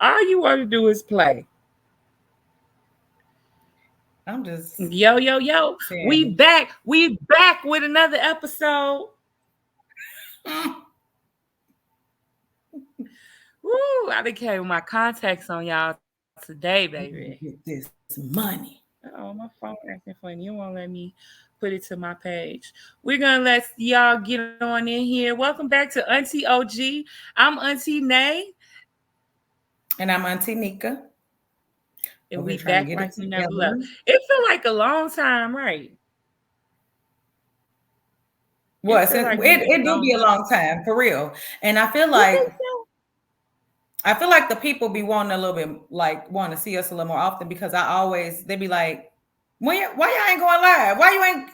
All you want to do is play. I'm just Yo. We saying. back. We back with another episode. Woo! I done came with my contacts on y'all today, baby. Get this money. Oh, my phone acting funny. You won't let me put it to my page. We're gonna let y'all get on in here. Welcome back to Auntie OG. I'm Auntie Nay, And I'm Auntie Nika. and Over we here trying to back get like it we never left. together. It feel like a long time, right? It Well, feel like we been it do gone. be a long time for real. And You think so? I feel like the people be wanting a little bit like want to see us a little more often because they be like, why y'all ain't going live? Why you ain't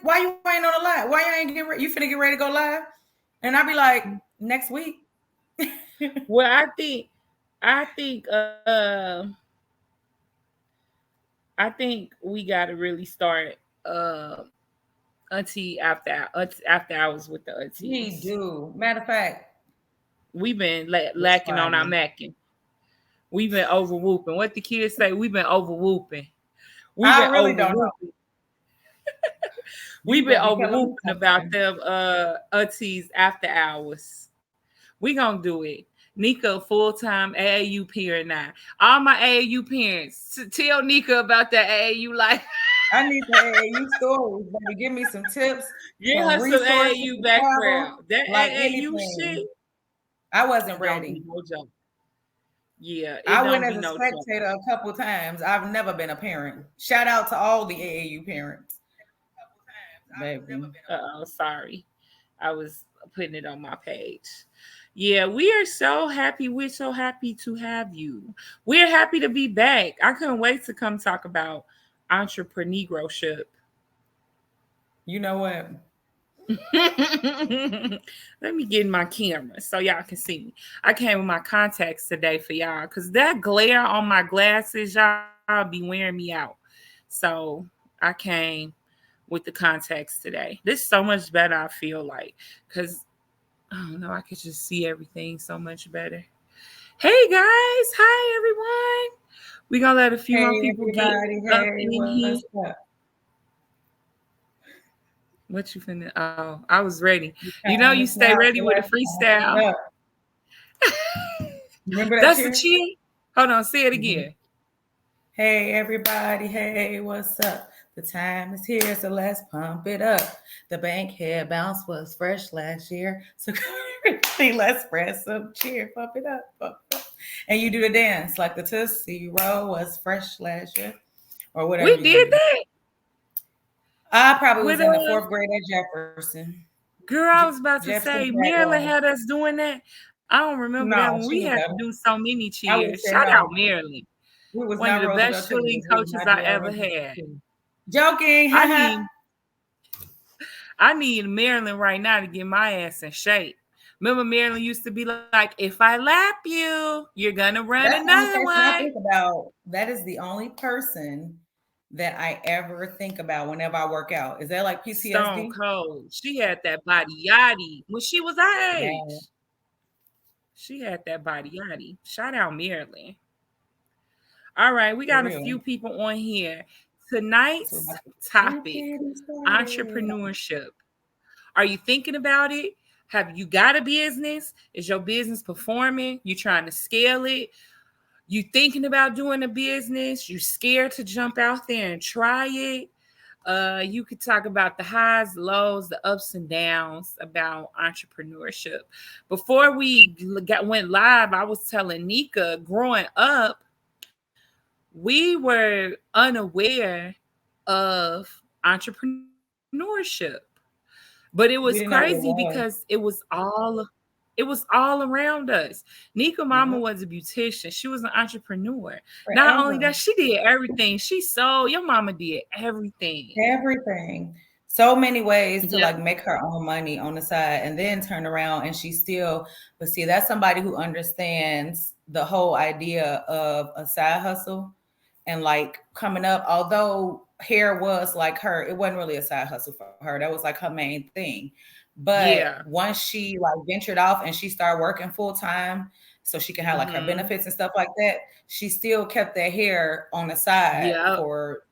on the live? Why you ain't you finna get ready to go live? And I be like, next week. Well, I think I think we got to really start after hours with the We aunties. do. Matter of fact, We've been it's lacking on our Friday. macking. We've been over whooping. What the kids say? We've been over whooping. We've I been really over don't know. whooping. You We've been better be over telling me whooping about something. them aunties after hours. We gonna do it. Nika, full time AAU parent now. All my AAU parents, tell Nika about that AAU life. I need the AAU stories, baby. Give me some tips, Get some her some resources AAU to travel, background. That like AAU anything. shit I wasn't don't be ready. no joke. Yeah, it I went don't as be a no joke. spectator a couple times. I've never been a parent. Shout out to all the AAU parents, baby. Oh, sorry. I was putting it on my page. Yeah, we are so happy. We're so happy to have you. We're happy to be back. I couldn't wait to come talk about entrepreneurship. You know what? Let me get in my camera so y'all can see me. I came with my contacts today for y'all because that glare on my glasses, y'all be wearing me out. So I came with the contacts today. This is so much better, I feel like, because I don't know, I could just see everything so much better. Hey guys, hi everyone. We're gonna let a few more Hey, people get everybody. up Hey, in what's here. up? What you finna? Oh, I was ready. The You know, you time is stay now. ready So with a let's pump it freestyle. up. Remember that That's the cheer? cheer. Hold on, say it Mhm. again. Hey, everybody. Hey, what's up? The time is here, so let's pump it up. The bank head bounce was fresh last year, so let's spread some cheer. Pump it up, pump it up. And you do the dance like the Tootsie Roll was fresh last year, or whatever We you did do. that I probably was with in the fourth grade at Jefferson. girl. I was about to Jefferson say Marilyn Jaguars. had us doing that. I don't remember that No, when she we knew had to better. do so many I would cheers. say Shout out no. Marilyn, We was one of not the best Roosevelt cheerleading Timberlands. We was coaches not I ever Delaware. had. Joking, I haha. need I need Marilyn right now to get my ass in shape. Remember, Marilyn used to be like, "If I lap you, you're gonna run That's the another only person one." I think about. That is the only person that I ever think about whenever I work out. Is that like Stone PTSD? Cold. She had that body yachty when she was our Yeah. age. She had that body yachty. Shout out Marilyn. All right, we For got a real. few people on here. So Tonight's like, get topic: started. entrepreneurship. Are you thinking about it? Have you got a business? Is your business performing? You trying to scale it? You thinking about doing a business? You scared to jump out there and try it? You could talk about the highs, lows, the ups and downs about entrepreneurship. Before we went live, I was telling Nika, growing up, we were unaware of entrepreneurship, but it was We didn't know crazy what it because was. it was all around us. Nika mama Yep. was a beautician. She was an entrepreneur. Not only Forever. that, she did everything. She sold. Your mama did everything. Everything. So many ways to Yep. like make her own money on the side and then turn around and she still, but see, that's somebody who understands the whole idea of a side hustle and like coming up, although hair was like her, it wasn't really a side hustle for her. That was like her main thing. But Yeah. once she like ventured off and she started working full time, so she can have like her Mm-hmm. benefits and stuff like that, she still kept that hair on the side Yeah. for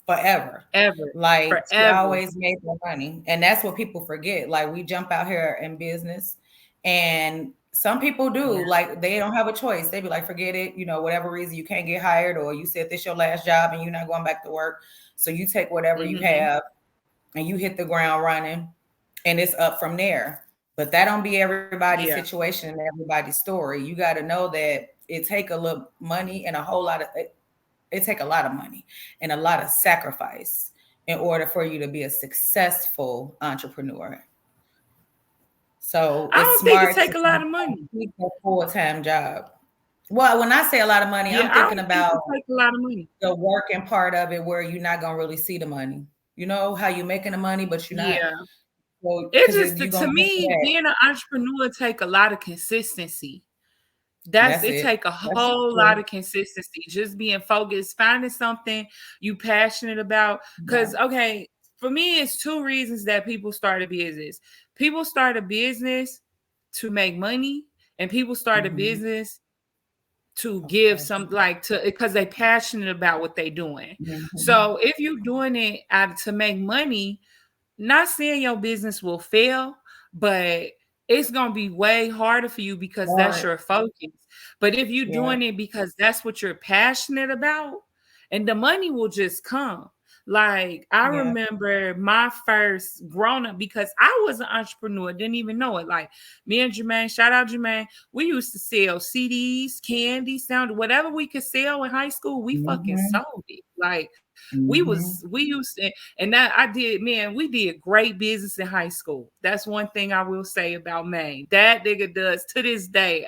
forever. Ever. Like she Forever. always made the money. And that's what people forget. Like we jump out here in business and some people do, Yeah. like they don't have a choice. They be like, forget it, whatever reason you can't get hired, or you said this your last job and you're not going back to work. So you take whatever you Mm-hmm. have and you hit the ground running and it's up from there. But that don't be everybody's Yeah. situation and everybody's story. You got to know that it take a little money and a whole lot of it take a lot of money and a lot of sacrifice in order for you to be a successful entrepreneur. So I it's don't think it smart to take a lot of money. keep a full-time job. Well, when I say a lot of money, Yeah, I'm I thinking don't think about it take a lot of money. the working part of it where you're not gonna really see the money. You know how you making the money, but you're not. Yeah. So It because just you're to gonna get to me, that. being an entrepreneur take a lot of consistency. That's That's it it. take a That's so whole lot true. of consistency. Just being focused, finding something you passionate about. Yeah. Cause okay, for me, it's two reasons that people start a business. People start a business to make money, and people start a Mm-hmm. business to Of give some passion. like to because they passionate about what they doing. Mm-hmm. So if you're doing it out to make money, not saying your business will fail, but it's gonna be way harder for you because that's Hard. your focus. But if you're Yeah. doing it because that's what you're passionate about, and the money will just come. Like I Yeah. remember my first grown up because I was an entrepreneur, didn't even know it. Like me and Jermaine, shout out Jermaine, we used to sell CDs, candy, sound, whatever we could sell in high school, we fucking Mm-hmm. sold it. Like Mm-hmm. we used to, and that I did, man, we did great business in high school. That's one thing I will say about Maine. That nigga does to this day.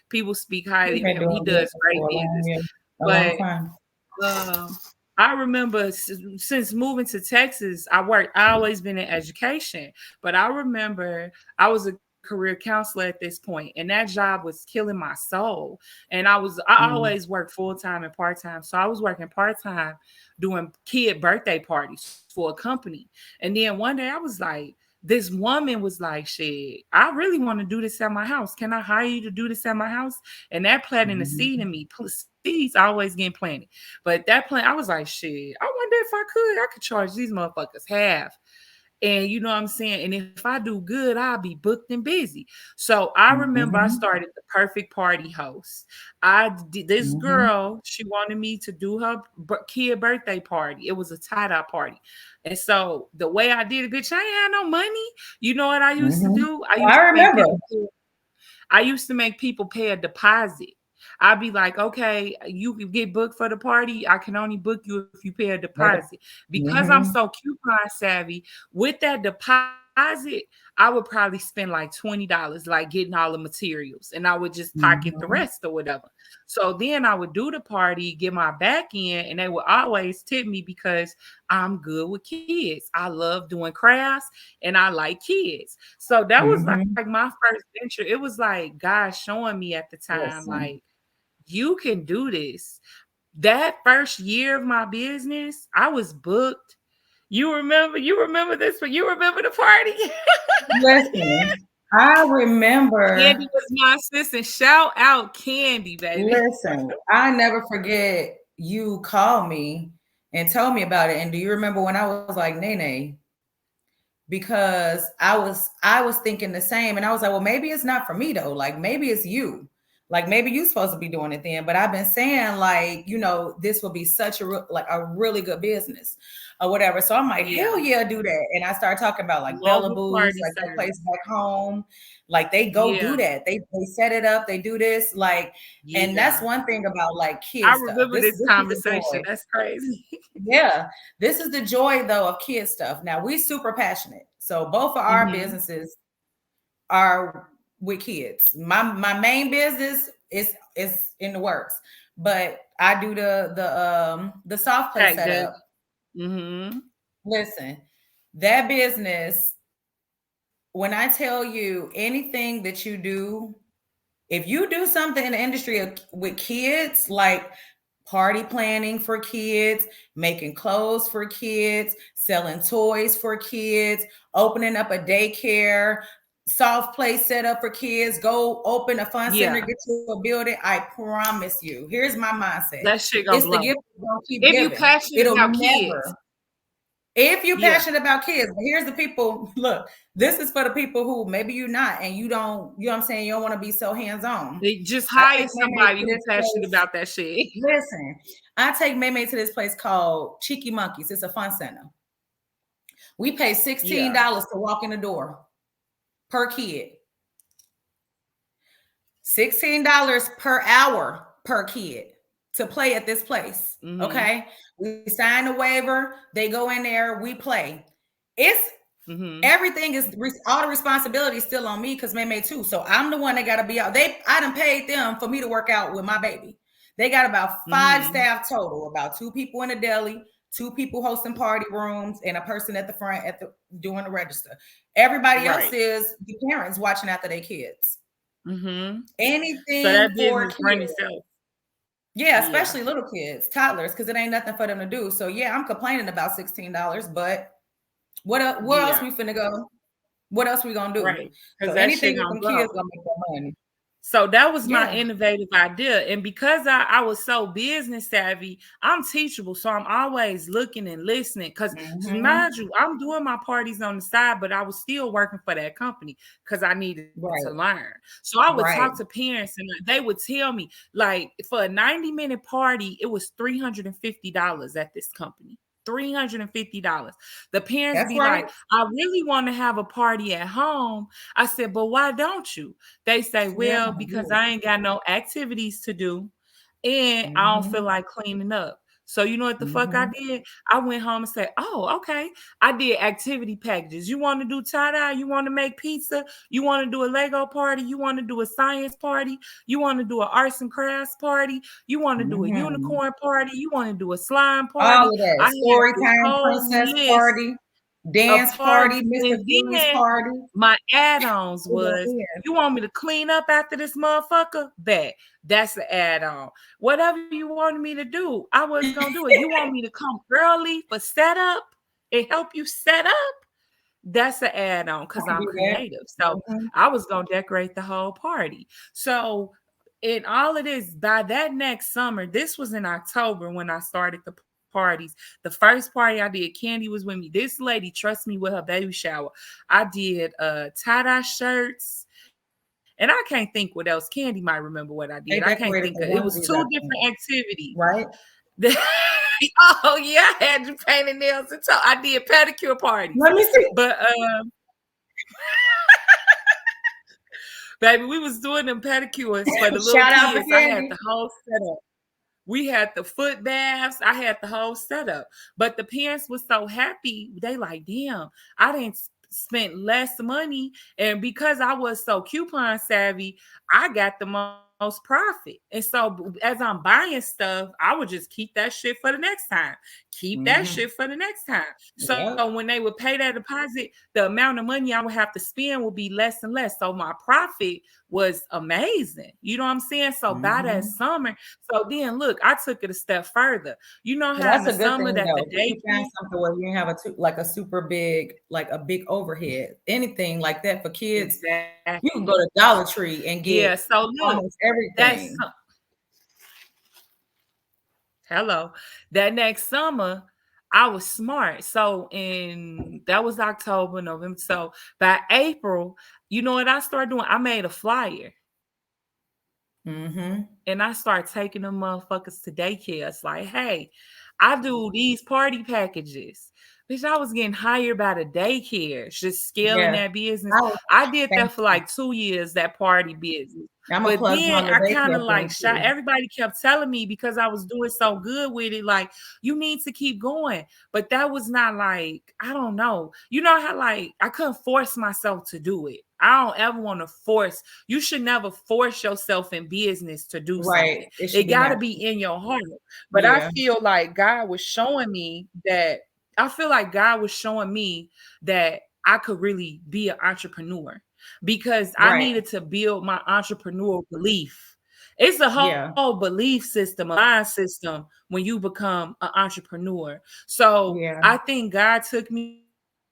People speak We've highly of been him. He doing does business great for business. a long But time. um, I remember since moving to Texas, I always been in education, but I remember I was a career counselor at this point, and that job was killing my soul. And I Mm. always worked full time and part time, so I was working part time doing kid birthday parties for a company. And then one day I was like, this woman was like, shit, I really want to do this at my house. Can I hire you to do this at my house? And that planting the seed in Mhm. me. Seeds always getting planted. But that plant, I was like, shit, I wonder if I could charge these motherfuckers half. And you know what I'm saying? And if I do good, I'll be booked and busy. So I remember I Mhm. started the perfect party host. I did this Mhm. girl, she wanted me to do her kid birthday party. It was a tie-dye party. And so the way I did it, bitch, I ain't had no money. You know what I used to Mhm. do? I I used to make remember. people pay a deposit. I'd be like, okay, you can get booked for the party. I can only book you if you pay a deposit. Because I'm Mhm. so coupon savvy, with that deposit, I would probably spend like $20, like getting all the materials, and I would just pocket the Mhm. rest or whatever. So then I would do the party, get my back in, and they would always tip me because I'm good with kids. I love doing crafts and I like kids. So that was like Mhm. my first venture. It was like God showing me at the time, like, Listen. you can do this. That first year of my business, I was booked. You remember this, but you remember the party. Listen. I Candy remember. was my assistant. Shout out Candy, baby. Listen. I never forget you called me and told me about it. And do you remember when I was like, Nene? Because I was thinking the same, and I was like, well, maybe it's not for me though. Like maybe it's you. Like maybe you're supposed to be doing it then. But I've been saying like, this will be such like a really good business or whatever. So I'm like, Yeah. hell yeah, do that. And I started talking about like Bella Mobile Boo's, party like that place service. back home. Like they go Yeah. do that. They set it up. They do this like, and that's Yeah. one thing about like I kid stuff. remember this This is the conversation. joy. That's crazy. Yeah, this is the joy though of kid stuff. Now we super passionate, so both of our Hmm. businesses are with kids. My main business is in the works, but I do the soft play Tag Doug. setup. Hmm. Listen, that business. When I tell you anything that you do, if you do something in the industry with kids, like party planning for kids, making clothes for kids, selling toys for kids, opening up a daycare, soft play set up for kids, go open a fun center, Yeah. get to a building. I promise you, here's my mindset. That shit gonna It's the blow. gift that's gonna keep If you giving. passionate It'll about kids. never, if you're Yeah. passionate about kids, but here's the people. Look, this is for the people who maybe you're not, and you don't, you know what I'm saying? You don't want to be so hands-on. They just I hire take Maymay somebody to who this passionate place. about that shit. Listen, I take Maymay to this place called Cheeky Monkeys. It's a fun center. We pay Yeah. $16 to walk in the door per kid. $16 per hour per kid to play at this place. Mm-hmm. Okay. We sign a waiver, they go in there, we play. It's Mm-hmm. everything is all the responsibility is still on me because Maymay too. So I'm the one that gotta be out. I done paid them for me to work out with my baby. They got about 5 Mm-hmm. staff total, about 2 people in the deli, 2 people hosting party rooms, and a person at the front at the doing the register. Everybody else Right. is the parents watching after their kids. Mm-hmm. So Anything that for business run kids. itself. Yeah, Yeah. especially little kids, toddlers, because it ain't nothing for them to do. So yeah, I'm complaining about $16, but what else Yeah. we finna go? What else we gonna do? Right. Because So that anything shit with gonna them kids blow. gonna make them money. So that was my Yeah. innovative idea. And because I was so business savvy, I'm teachable. So I'm always looking and listening. Because Mm-hmm. mind you, I'm doing my parties on the side, but I was still working for that company because I needed to Right. learn. So I would Right. talk to parents and they would tell me, like, for a 90-minute party, it was $350 at this company. $350. The parents That's be right. like, I really want to have a party at home. I said, but why don't you? They say, Yeah. well, because I ain't got no activities to do and I don't Mm-hmm. feel like cleaning up. So you know what the fuck I Mm-hmm. did? I went home and said, oh, okay. I did activity packages. You want to do tie-dye? You want to make pizza? You want to do a Lego party? You want to do a science party? You want to do an arts and crafts party? You want to do a Mm-hmm. unicorn party? You want to do a slime All party? of that. I had Story this time, whole princess list party, of dance party, parties. Mr. And Furious then party. my add-ons We go was, there. you want me to clean up after this motherfucker? Bet. That's the add-on. Whatever you wanted me to do, I was gonna do it. You want me to come early for setup and help you set up? That's an add-on I because can I'm do that. creative. So Mm-hmm. I was gonna decorate the whole party. So in all of this, by that next summer, this was in October when I started the parties. The first party I did, Candy was with me. This lady trusts me with her baby shower. I did tie-dye shirts. And I can't think what else. Candy might remember what I did. I can't They think of it. decorated Was for two onesies, I different think. activities. Right? Oh yeah, I had you painting nails and toe. I did pedicure parties. Let me see. But baby, we was doing them pedicures for the little Shout out to kids. I had Candy. the whole setup. We had the foot baths. I had the whole setup. But the parents were so happy. They like, damn, I didn't spend less money. And because I was so coupon savvy, I got the most profit. And so as I'm buying stuff, I would just keep that shit for the next time. Keep that shit Mm-hmm. for the next time. So when Yep. they would pay that deposit, the amount of money I would have to spend would be less and less. So my profit was amazing. You know what I'm saying? So by that Mm-hmm. summer, so then look, I took it a step further. You know Well, how in that's the a good summer thing that the though. You find daycare, something where you have like a super big, like a big overhead, anything like that for kids. You exactly. can go to Dollar Tree and Yeah. get So look, almost that's everything. hello. That next summer, I was smart. So in that was October, November. So by April, you know what I started doing? I made a flyer. Mm-hmm. And I start taking them motherfuckers to daycare. It's like, hey, I do these party packages. Bitch, I was getting hired by the daycare, just scaling Yeah. that business. I was I did thank that for you. like 2 years, that party business. I'm gonna But plug you then on the I kind of daycare like thing shot. too. Everybody kept telling me because I was doing so good with it, like, you need to keep going. But that was not like, I don't know. You know how like I couldn't force myself to do it. I don't ever want to force. You should never force yourself in business to do Right. something. It It should be got to natural. be in your heart. But I Yeah. feel like God was showing me that I feel like God was showing me that I could really be an entrepreneur because I Right. needed to build my entrepreneurial belief. It's a whole Yeah. belief system, a mind system when you become an entrepreneur. So Yeah. I think God took me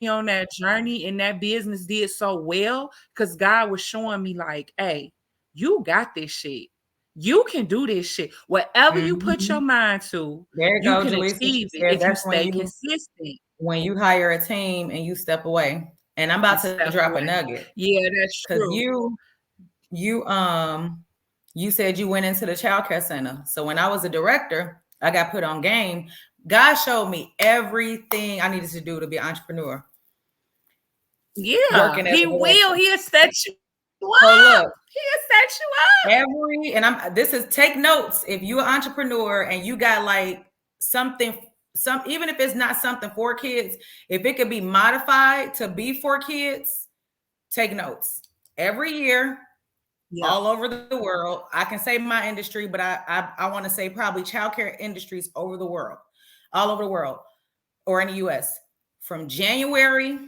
on that journey and that business did so well because God was showing me like, hey, you got this shit. You can do this shit. Whatever you put your Hmm. mind to, There you you go, can Jaleesa. achieve She it said if you that's stay consistent when you hire a team and you step away. And I'm and about to step drop a away. nugget Yeah, that's because true. you you said you went into the child care center. So when I was a director, I got put on game. God showed me everything I needed to do to be an entrepreneur, Yeah, working as he a will. director. He'll set you So up. look, He'll set you up. and I'm this is take notes. If you're an entrepreneur and you got like something, even if it's not something for kids, if it could be modified to be for kids, take notes. Every year, Yep. all over the world. I can say my industry, but I want to say probably childcare industries over the world, all over the world, or in the US, from January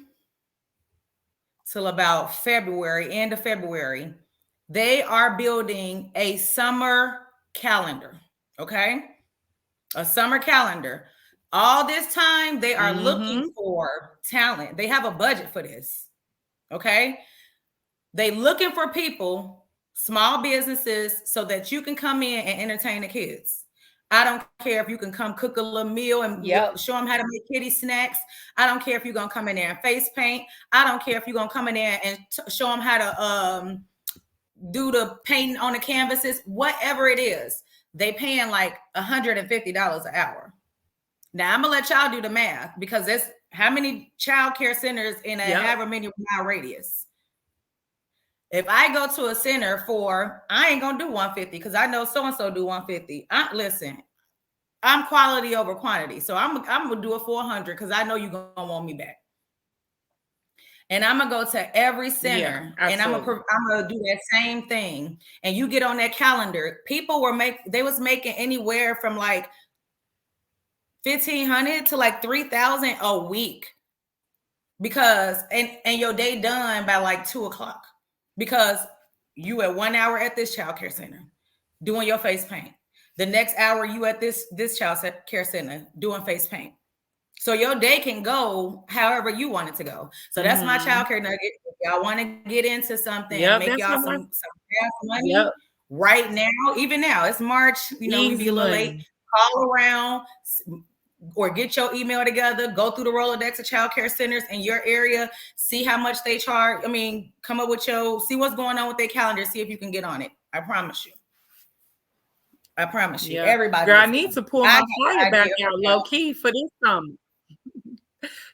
till about February, end of February, they are building a summer calendar. Okay, a summer calendar. All this time, they are looking Mm-hmm. for talent. They have a budget for this. Okay, they looking for people, small businesses, so that you can come in and entertain the kids. I don't care if you can come cook a little meal and Yep. show them how to make kitty snacks. I don't care if you're gonna come in there and face paint. I don't care if you're gonna come in there and show them how to do the painting on the canvases. Whatever it is, they paying like $150 an hour. Now I'm gonna let y'all do the math because that's how many child care centers in a Yep. however many mile radius. If I go to a center for, I ain't gonna do 150 because I know so and so do 150. Listen, I'm quality over quantity, so I'm gonna do it for 100 because I know you're gonna want me back. And I'm gonna go to every Yeah, center and absolutely. I'm gonna do that same thing. And you get on that calendar. People they was making anywhere from like 1,500 to like 3,000 a week because and your day done by like 2 o'clock because you at 1 hour at this child care center doing your face paint. The next hour you at this child care center doing face paint. So your day can go however you want it to go. So that's my child Mm-hmm. care nugget. If y'all want to get into something and Yep. make That's y'all how much. some fast money Yep. right now, even now, it's March, we be Easy a little late. money. Call around or get your email together, go through the Rolodex of child care centers in your area, see how much they charge. I mean, come up with see what's going on with their calendar, see if you can get on it. I promise you. I promise you. Yep. Everybody Girl, I is need coming. to pull I my got flyer the back idea for out low y'all. key for this summer.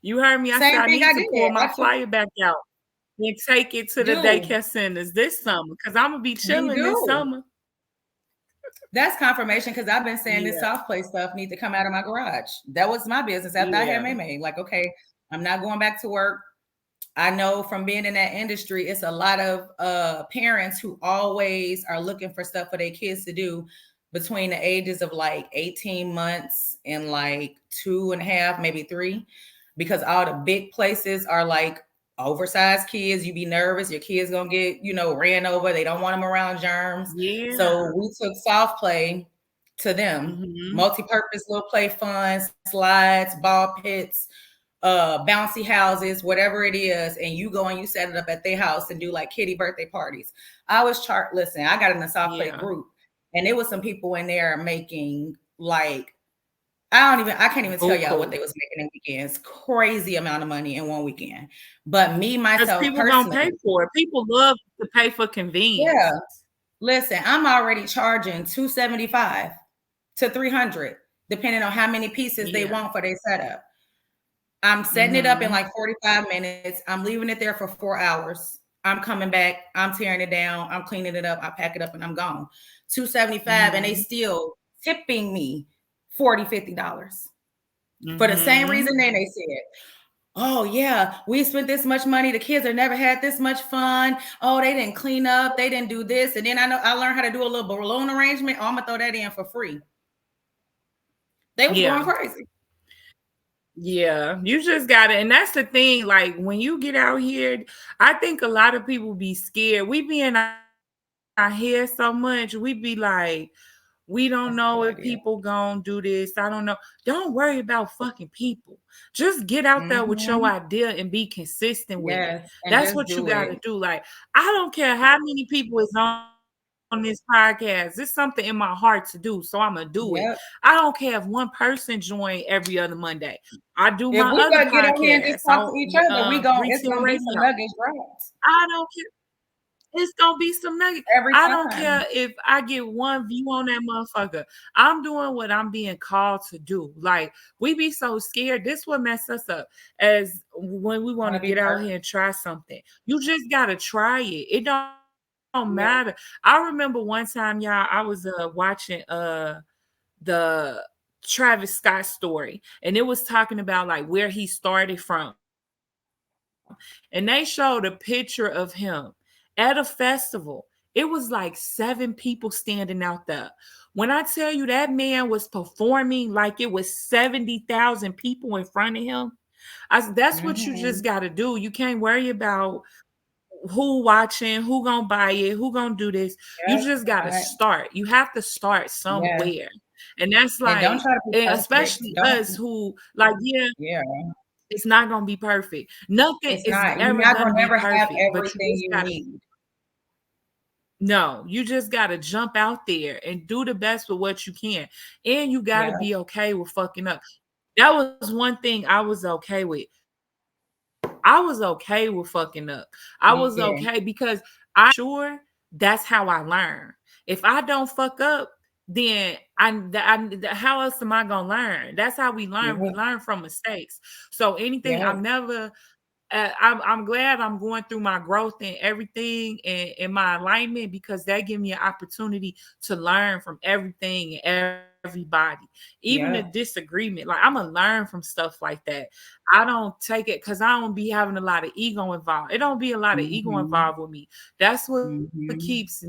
You heard me. I said Same I thing need I to did. pull my I took flyer back out and take it to the do. daycare centers this summer because I'm gonna be You chilling this do. summer. That's confirmation because I've been saying this Yeah. soft play stuff need to come out of my garage. That was my business after I had Yeah. May. Like, okay, I'm not going back to work. I know from being in that industry, it's a lot of parents who always are looking for stuff for their kids to do between the ages of like 18 months and like 2.5, maybe 3, because all the big places are like oversized kids. You be nervous, your kids gonna get, ran over. They don't want them around germs. Yeah. So we took soft play to them, Mm-hmm. multi-purpose little play fun, slides, ball pits, bouncy houses, whatever it is, and you go and you set it up at their house and do like kitty birthday parties. I was listen, I got in the soft play Yeah. group and there was some people in there making like I can't even tell y'all what Buku. they was making in weekends. Crazy amount of money in one weekend. But me Because myself people gonna pay personally, for it. People love to pay for yeah. convenience. Listen, I'm already charging 275 to 300 depending on how many pieces they Yeah. want for their setup. I'm setting it up in Mm-hmm. like 45 minutes. I'm leaving it there for 4 hours. I'm coming back. I'm tearing it down. I'm cleaning it up. I pack it up and I'm gone. 275 and they Mm-hmm. still tipping me $40, $50 for the same Mm-hmm. reason they said, oh yeah, we spent this much money. The kids have never had this much fun. Oh, they didn't clean up. They didn't do this. And then I learned how to do a little balloon arrangement. Oh, I'm gonna throw that in for free. They was going Yeah. crazy. Yeah. You just gotta, and that's the thing. Like when you get out here, I think a lot of people be scared. We be in our our head so much, we be like, we don't That's a good know if idea. people gonna do this. I don't know. Don't worry about fucking people. Just get out there with your Mm-hmm. idea and be consistent with it. Yes, and That's just what you do it. gotta do. Like, I don't care how many people is on this podcast. It's something in my heart to do, so I'm gonna do it. I don't Yep. care if one person join every other Monday. I do my other If we gonna get on podcast here and just on talk to each other, it's Retail gonna be Radio. some nuggets dropped I don't care. It's gonna be some nugget. every I don't time. care if I get one view on that motherfucker. I'm doing what I'm being called to do. Like, we be so scared. This what mess us up as when we want Want to to be get out perfect? here and try something. You just gotta try it. It don't matter. Yeah. I remember one time, y'all, I was watching the Travis Scott story, and it was talking about like where he started from. And they showed a picture of him at a festival. It was like 7 people standing out there. When I tell you that man was performing like it was 70,000 people in front of him, that's what you just got to Mm-hmm. do. You can't worry about who watching, who gonna buy it, who gonna do this. You just Yep. gotta start. You have to start Yeah. somewhere. And that's And like, don't try to be and perfect. especially Don't. us who like, yeah, Yeah. it's not gonna be perfect. Nothing It's is not. You're ever not gonna gonna be never have perfect, but you everything just you gotta, need. no, you just gotta jump out there and do the best with what you can. And you gotta Yeah. be okay with fucking up. That was one thing I was okay with. I was okay with fucking up. I was okay because Yeah. I made sure that's how I learn. If I don't fuck up, then how else am I gonna learn? That's how we learn. We Yeah. learn from mistakes. So anything, Yeah. I'm never I'm glad I'm going through my growth and everything and my alignment, because that give me an opportunity to learn from everything and everybody, even the Yeah. disagreement. Like, I'm gonna learn from stuff like that. I don't take it because I don't be having a lot of ego involved. It don't be a lot of ego Mm-hmm. involved with me. That's what keeps Mm-hmm. me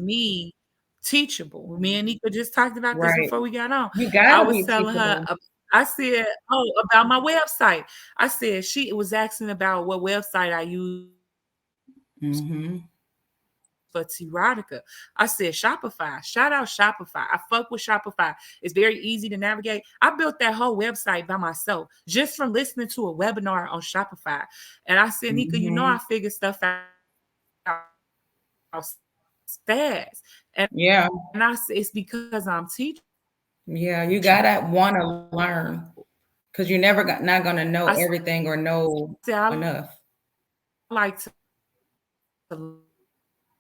teachable. Me and Nika just talked about this before we Right. got on. You I gotta was be telling her, teachable. I said, oh, about my website. I said, she was asking about what website I use for T-Rodica. I Mm-hmm. said, Shopify. Shout out Shopify. I fuck with Shopify. It's very easy to navigate. I built that whole website by myself just from listening to a webinar on Shopify. And I said, Nika, I figured stuff out fast. Mm-hmm. And I said, it's because I'm teachable. Yeah. I said, I don't care if I get Yeah. one You view gotta on that want to motherfucker. learn because you're never not gonna know everything or know enough. I said, I like to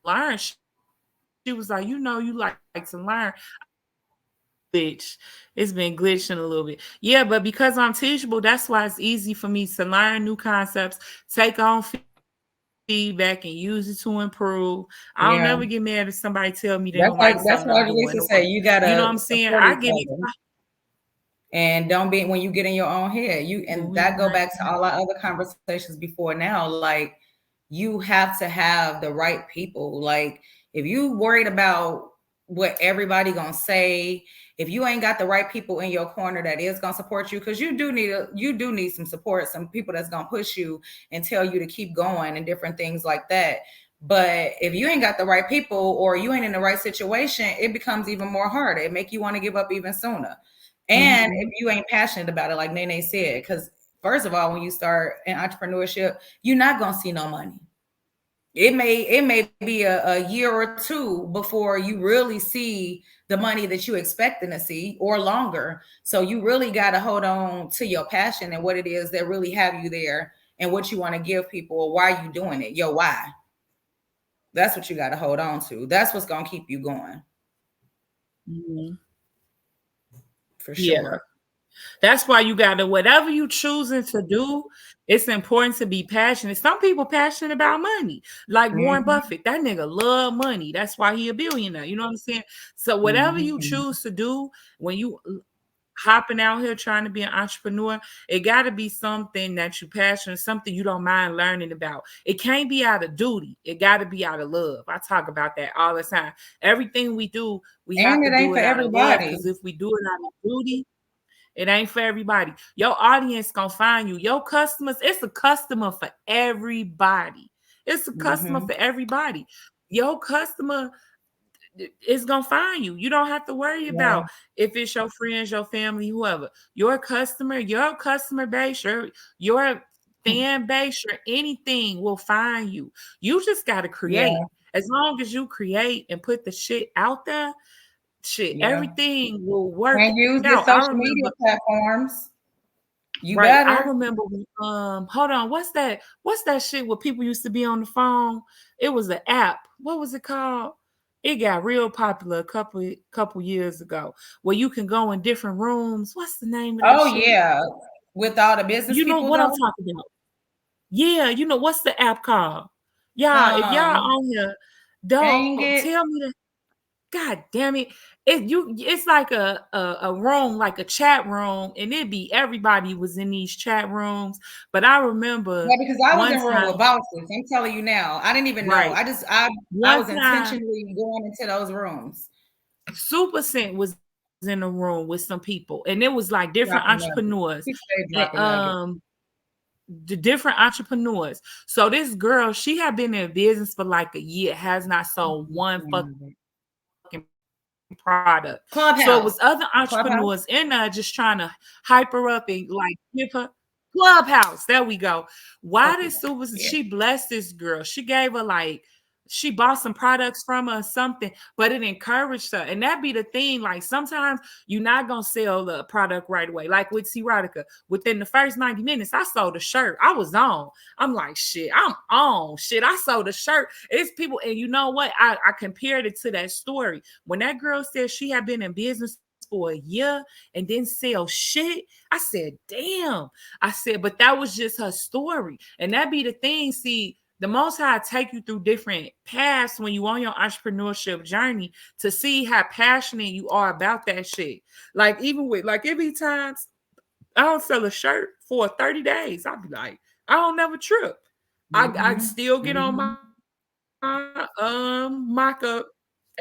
learn. She was like, you know, you like to learn. I said, bitch, it's been glitching a little bit. Yeah, but because I'm teachable, that's why it's easy for me to learn new concepts, take on feedback, and use it to improve. I don't never get mad if somebody tell me they don't like Yeah. something I'm doing, or That's you like know what I'm that's saying. why I Lisa get said you excited. gotta support each other. And don't be when you get in your own head. You When and we that go back learn, to all our other conversations before now. Like you have to have the right people. Like if you worried about what everybody gonna say, if you ain't got the right people in your corner that is gonna support you, because you do need some support, some people that's gonna push you and tell you to keep going and different things like that. But if you ain't got the right people or you ain't in the right situation, it becomes even more harder. It make you want to give up even sooner. And if mhm, you ain't passionate about it, like Nene said, because first of all, when you start in entrepreneurship, you're not gonna see no money. It may be a year or two before you really see the money that you expecting to see or longer. So you really got to hold on to your passion and what it is that really have you there and what you want to give people or why you doing it. Your why. That's what you got to hold on to. That's what's gonna keep you going mhm. for Yeah. sure. That's why you gotta, whatever you choosing to do, it's important to be passionate. Some people passionate about money, like Warren Hmm. Buffett. That nigga love money. That's why he a billionaire. You know what I'm saying? So whatever you Hmm. choose to do, when you hopping out here trying to be an entrepreneur, it got to be something that you passionate, something you don't mind learning about. It can't be out of duty. It got to be out of love. I talk about that all the time. Everything we do, we have And to it ain't do for it out of love, everybody. because if we do it out of duty, it ain't for everybody. Your audience gonna find you. Your customers, it's a customer for everybody. It's a customer Hmm. for everybody. Your customer, it's gonna find you. You don't have to worry Yeah. about if it's your friends, your family, whoever. Your customer base, your fan base, your anything will find you. You just gotta Yeah. create. As long as you create and put the shit out there, shit, Yeah. everything will work And use your out. I social media remember, platforms. You right? I better. remember when, hold on, what's that shit where people used to be on the phone? It was an app. What was it called? It got real popular a couple years ago where you can go in different rooms. What's the name of that Oh shit? yeah. With all the business You know people what I'm though. talking about? Yeah, you know what's the app called? Y'all, if y'all Um, on here, don't dang it. tell me that. God damn it. It's like a room, like a chat room, and it'd be everybody was in these chat rooms. But I remember Yeah, because I was one in room time, with bosses. I'm telling you now. I didn't even know. right? I One was time intentionally going into those rooms. Super Scent was in a room with some people, and it was like different Dropping nuggets. entrepreneurs. He stayed And dropping nuggets. the different entrepreneurs. So this girl, she had been in business for like a year, has not sold one fucking product. So it was other entrepreneurs Clubhouse. in there just trying Clubhouse. to hype her up and like give her Clubhouse. There we go. Why did Okay. Super? She Yeah. blessed this girl. She gave her like she bought some products from her or something, but it encouraged her. And that be the thing. Like sometimes you're not gonna sell the product right away. Like with Erotica, within the first 90 minutes, I sold a shirt. I was on. I'm like, shit, I'm on. Shit, I sold a shirt. It's people, and you know what? I compared it to that story. When that girl said she had been in business for a year and didn't sell shit, I said, damn. I said, but that was just her story. And that be the thing. See, the most high take you through different paths when you on your entrepreneurship journey to see how passionate you are about that shit. Like even with like every times I don't sell a shirt for 30 days, I'll be like, I don't never trip. I Mm-hmm. still get on Mm-hmm. my mock up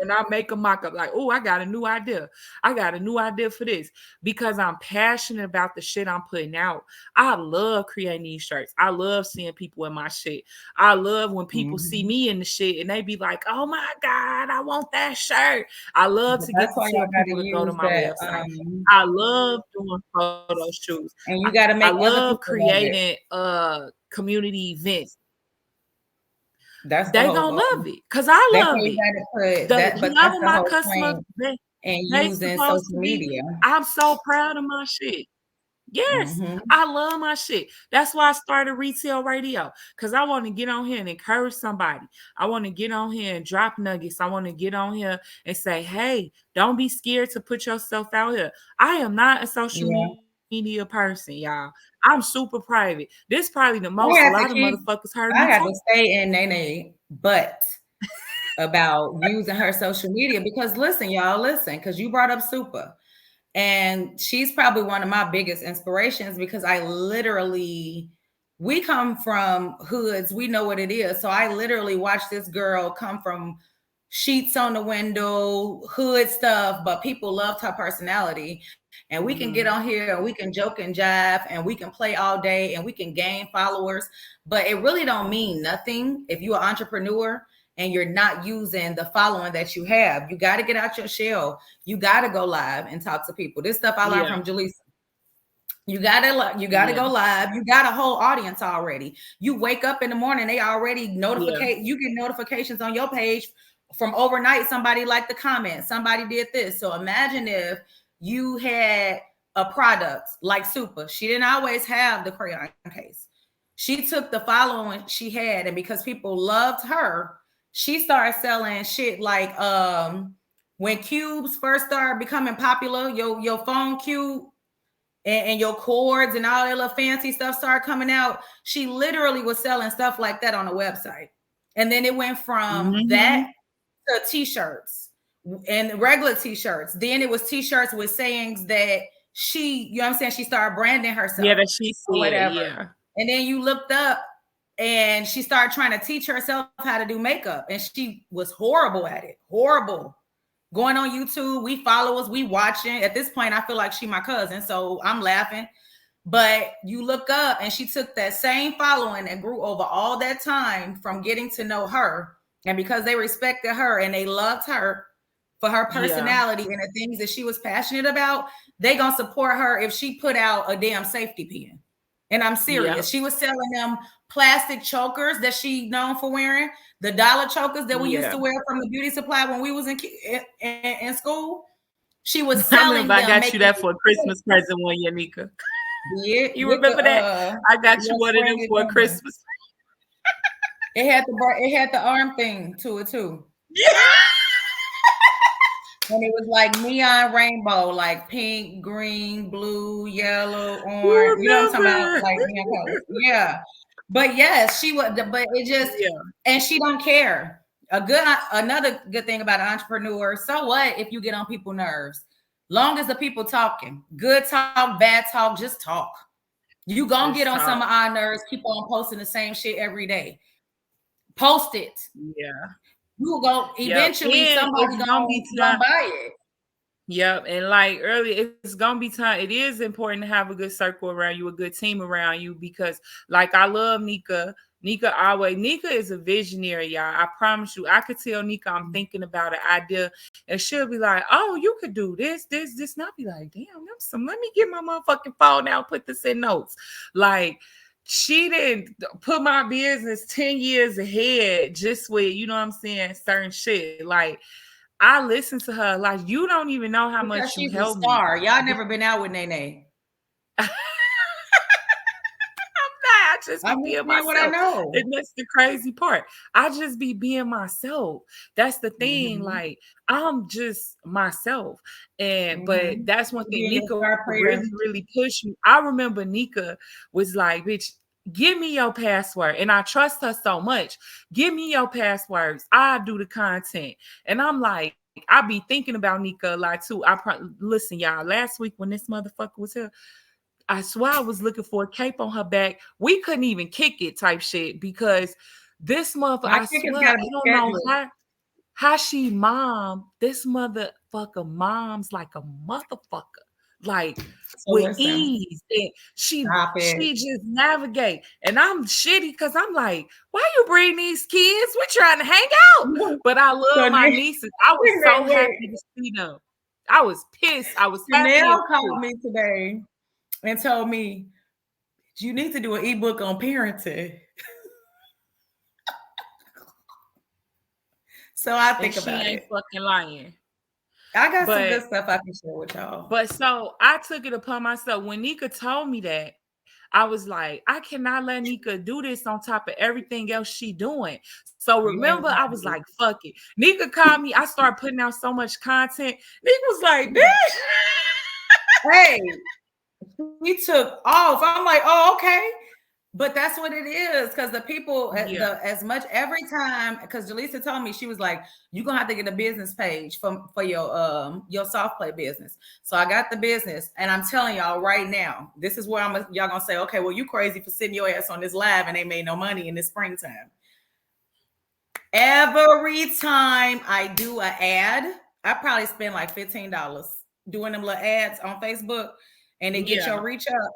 and I make a mock up like, oh, I got a new idea. I got a new idea for this because I'm passionate about the shit I'm putting out. I love creating these shirts. I love seeing people in my shit. I love when people see Mm-hmm. me in the shit and they be like, oh my God, I want that shirt. I love But to that's get to why tell y'all got to people to go to use my that. website. I love doing photo shoots. And I, you got to I make other love people love it. creating community events. That's the They whole gonna goal. love it because I That's why love you it. got to put The that. But that's whoever the my whole customers point they in supposed using to be, social media. I'm so proud of my shit. Yes, Mm-hmm. I love my shit. That's why I started retail radio because I want to get on here and encourage somebody. I want to get on here and drop nuggets. I want to get on here and say, hey, don't be scared to put yourself out here. I am not a social Yeah. media person, y'all. I'm super private. This probably the most a lot I of had to keep. motherfuckers heard me I talk. had to stay in Nene butt about using her social media because listen, y'all, listen, because you brought up Super. And she's probably one of my biggest inspirations because I literally, we come from hoods, we know what it is. So I literally watched this girl come from sheets on the window, hood stuff, but people loved her personality. And we can get on Mhm. here and we can joke and jive and we can play all day and we can gain followers. But it really don't mean nothing if you're an entrepreneur and you're not using the following that you have. You got to get out your shell. You got to go live and talk to people. This stuff I learned Yeah, from Jaleesa. You gotta yeah, go live. You got a whole audience already. You wake up in the morning, they already yeah. notificate. You get notifications on your page from overnight. Somebody liked the comment. Somebody did this. So imagine if you had a product like Super. She didn't always have the crayon case. She took the following she had, and because people loved her, she started selling shit like when cubes first started becoming popular, your phone cube and your cords and all that little fancy stuff started coming out. She literally was selling stuff like that on the website. And then it went from that Mhm. to t-shirts and regular t-shirts. Then it was t-shirts with sayings that she, you know what I'm saying? She started branding Yeah, herself that she or said, whatever. yeah. And then you looked up and she started trying to teach herself how to do makeup. And she was horrible at it. Horrible. Going on YouTube, we followers, we watching. At this point, I feel like she my cousin, so I'm laughing. But you look up and she took that same following and grew over all that time from getting to know her. And because they respected her and they loved her, for her Yeah. personality and the things that she was passionate about, they gonna support her if she put out a damn safety pin. And I'm Yeah. serious. She was selling them plastic chokers that she known for wearing, the dollar chokers that we used Yeah. to wear from the beauty supply when we was in school. She was I remember selling I them, got you making that for a Christmas present one year, Nika. You get the remember that? I got you your one of them spring is for a coming. Christmas. It had the arm thing to it too. Yeah. And it was like neon rainbow, like pink, green, blue, yellow, orange. You know what I'm talking about? Remember? Like neon colors. Yeah. But yes, she was. But it just, Yeah. and she don't care. Another good thing about an entrepreneur. So what if you get on people's nerves? Long as the people talking, good talk, bad talk, just talk. You gonna get Just on some talk. of our nerves. Keep on posting the same shit every day. Post it. Yeah. You go. Yep. Eventually, And somebody it's gonna be gonna time. buy it. Yep. And like earlier, it's gonna be time. It is important to have a good circle around you, a good team around you, because like I love Nika. Nika is a visionary, y'all. I promise you. I could tell Nika I'm thinking about an idea, and she'll be like, "Oh, you could do this." And I'll be like, "Damn, let me get my motherfucking phone now, put this in notes." Like, she didn't put my business 10 years ahead just with, you know what I'm saying, certain shit. Like, I listen to her like you don't even know how Because much you she's a helped me. star. Y'all never been out with Nene. I just be I'm just being saying what I myself. know. And that's the crazy part. I just be being myself. That's the thing. Mm-hmm. Like, I'm just myself. And but Mm-hmm. that's one thing. Being your Nika star really, player. really pushed me. I remember Nika was like, bitch, give me your password. And I trust her so much. Give me your passwords. I do the content. And I'm like, I be thinking about Nika a lot too. Listen, y'all, last week when this motherfucker was here, I swear I was looking for a cape on her back. We couldn't even kick it type shit because this motherfucker, My I ticket's swear, gotta I be don't know scheduled. how she this motherfucker moms like a motherfucker. Like So with listen, ease. And stop it. she just navigate. And I'm shitty because I'm like, why you bring these kids? We're trying to hang out. But I So love my nieces. I was so wait. happy to see them. I was pissed. I was happy and Chanel called pissed. me today and told me you need to do an ebook on parenting. So I And think she about ain't it. fucking lying. I got some good But stuff I can share with y'all. so I took it upon myself. When Nika told me that, I was like, I cannot let Nika do this on top of everything else she doing. So You remember, ain't I was lying. like, fuck it. Nika called me. I started putting out so much content. Nika was like, bitch. Hey, we took off. I'm like, oh, okay. But that's what it is, because the people, Yeah, the as much every time, because Jaleesa told me, she was like, "You're gonna have to get a business page for your soft play business." So I got the business, and I'm telling y'all right now, this is where y'all gonna say, "Okay, well, you crazy for sitting your ass on this live and they made no money in the springtime." Every time I do an ad, I probably spend like $15 doing them little ads on Facebook, and they get yeah, your reach up.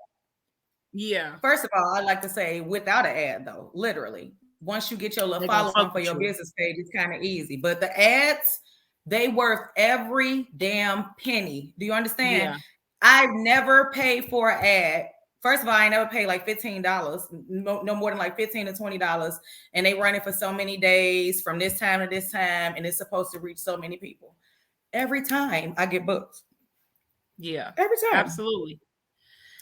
yeah. First of all, I'd like to say without an ad, though, literally, once you get your little They're gonna following fuck for with your you. business page, it's kind of easy. But the ads, they worth every damn penny. Do you understand? Yeah, I've never paid for an ad. First of all, I never paid like $15, no more than like $15 to $20. And they run it for so many days from this time to this time, and it's supposed to reach so many people. Every time I get booked. yeah. Every time. Absolutely.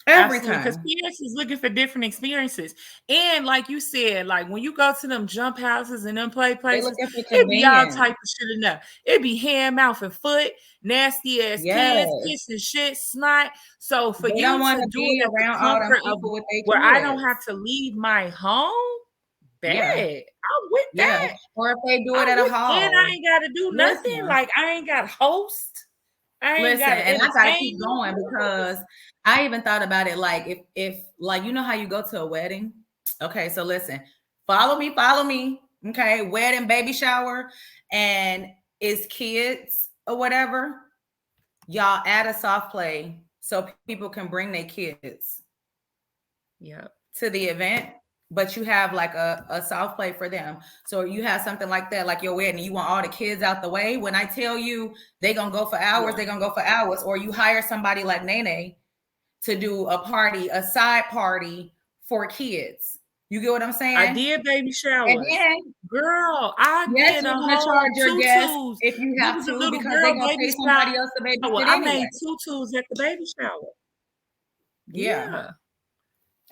Every Absolutely, because time. parents is looking for different experiences. And like you said, like when you go to them jump houses and them play They places, looking for it be all convenience. type of shit in there. It be hand, mouth, and foot, nasty ass kids, Yes. kissing shit, snot. So for They don't you want to to do be it at the around all them comfort of people with their where I don't have kids. to leave my home, bad. Yeah, I'm with yeah. that. Or if they do it I'm at a with, and I hall. ain't got to do nothing. Listen, Like I ain't got host. I ain't got listen, to and I gotta keep entertain you. going because I even thought about it like if like you know how you go to a wedding. Okay, so listen, follow me. Okay, wedding, baby shower, and it's kids or whatever. Y'all add a soft play so people can bring their kids Yeah. to the event, but you have like a soft play for them. So you have something like that, like your wedding, you want all the kids out the way. When I tell you they gonna go for hours, Yeah. they gonna go for hours. Or you hire somebody like Nene to do a party, a side party for kids. You get what I'm I saying? did baby And showers. then, Girl, I yes, did you're a gonna whole charge your guests tutus. if you There have was a to, little because they're girl gonna baby pay somebody shower. else to babysit I anyway. made tutus at the baby shower. Yeah. Yeah.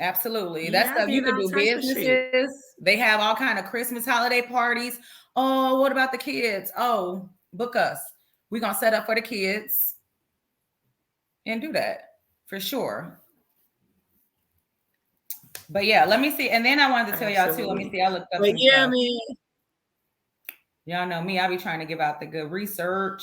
Absolutely. That's Yeah, I stuff you did could all do. type of shit. Businesses, they have all kind of Christmas holiday parties. Oh, what about the kids? Oh, book us. We're gonna set up for the kids and do that for sure. But yeah, let me see. And then I wanted to tell y'all too. Let me Absolutely. see. I looked up But some yeah, stuff. man, Y'all know me. I be trying to give out the good research.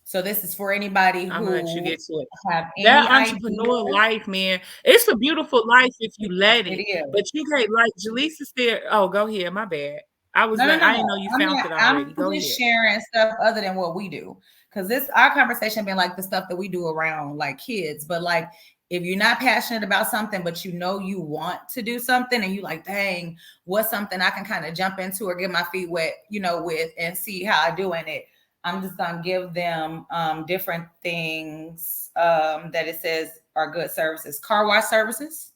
So this is for anybody I'm gonna let you who get to it. have That any idea. entrepreneur life, man, it's a beautiful life if you let It it. is. But you can't, like Jaleesa said. Oh, go ahead. My bad. No, no, no. I didn't know you I'm found not. it already. I'm Go just ahead. sharing stuff other than what we do, because this our conversation been like the stuff that we do around like kids. But like, if you're not passionate about something, but you know you want to do something, and you like, dang, what's something I can kind of jump into or get my feet wet, with, and see how I do in it. I'm just gonna give them different things that it says are good services. Car wash services,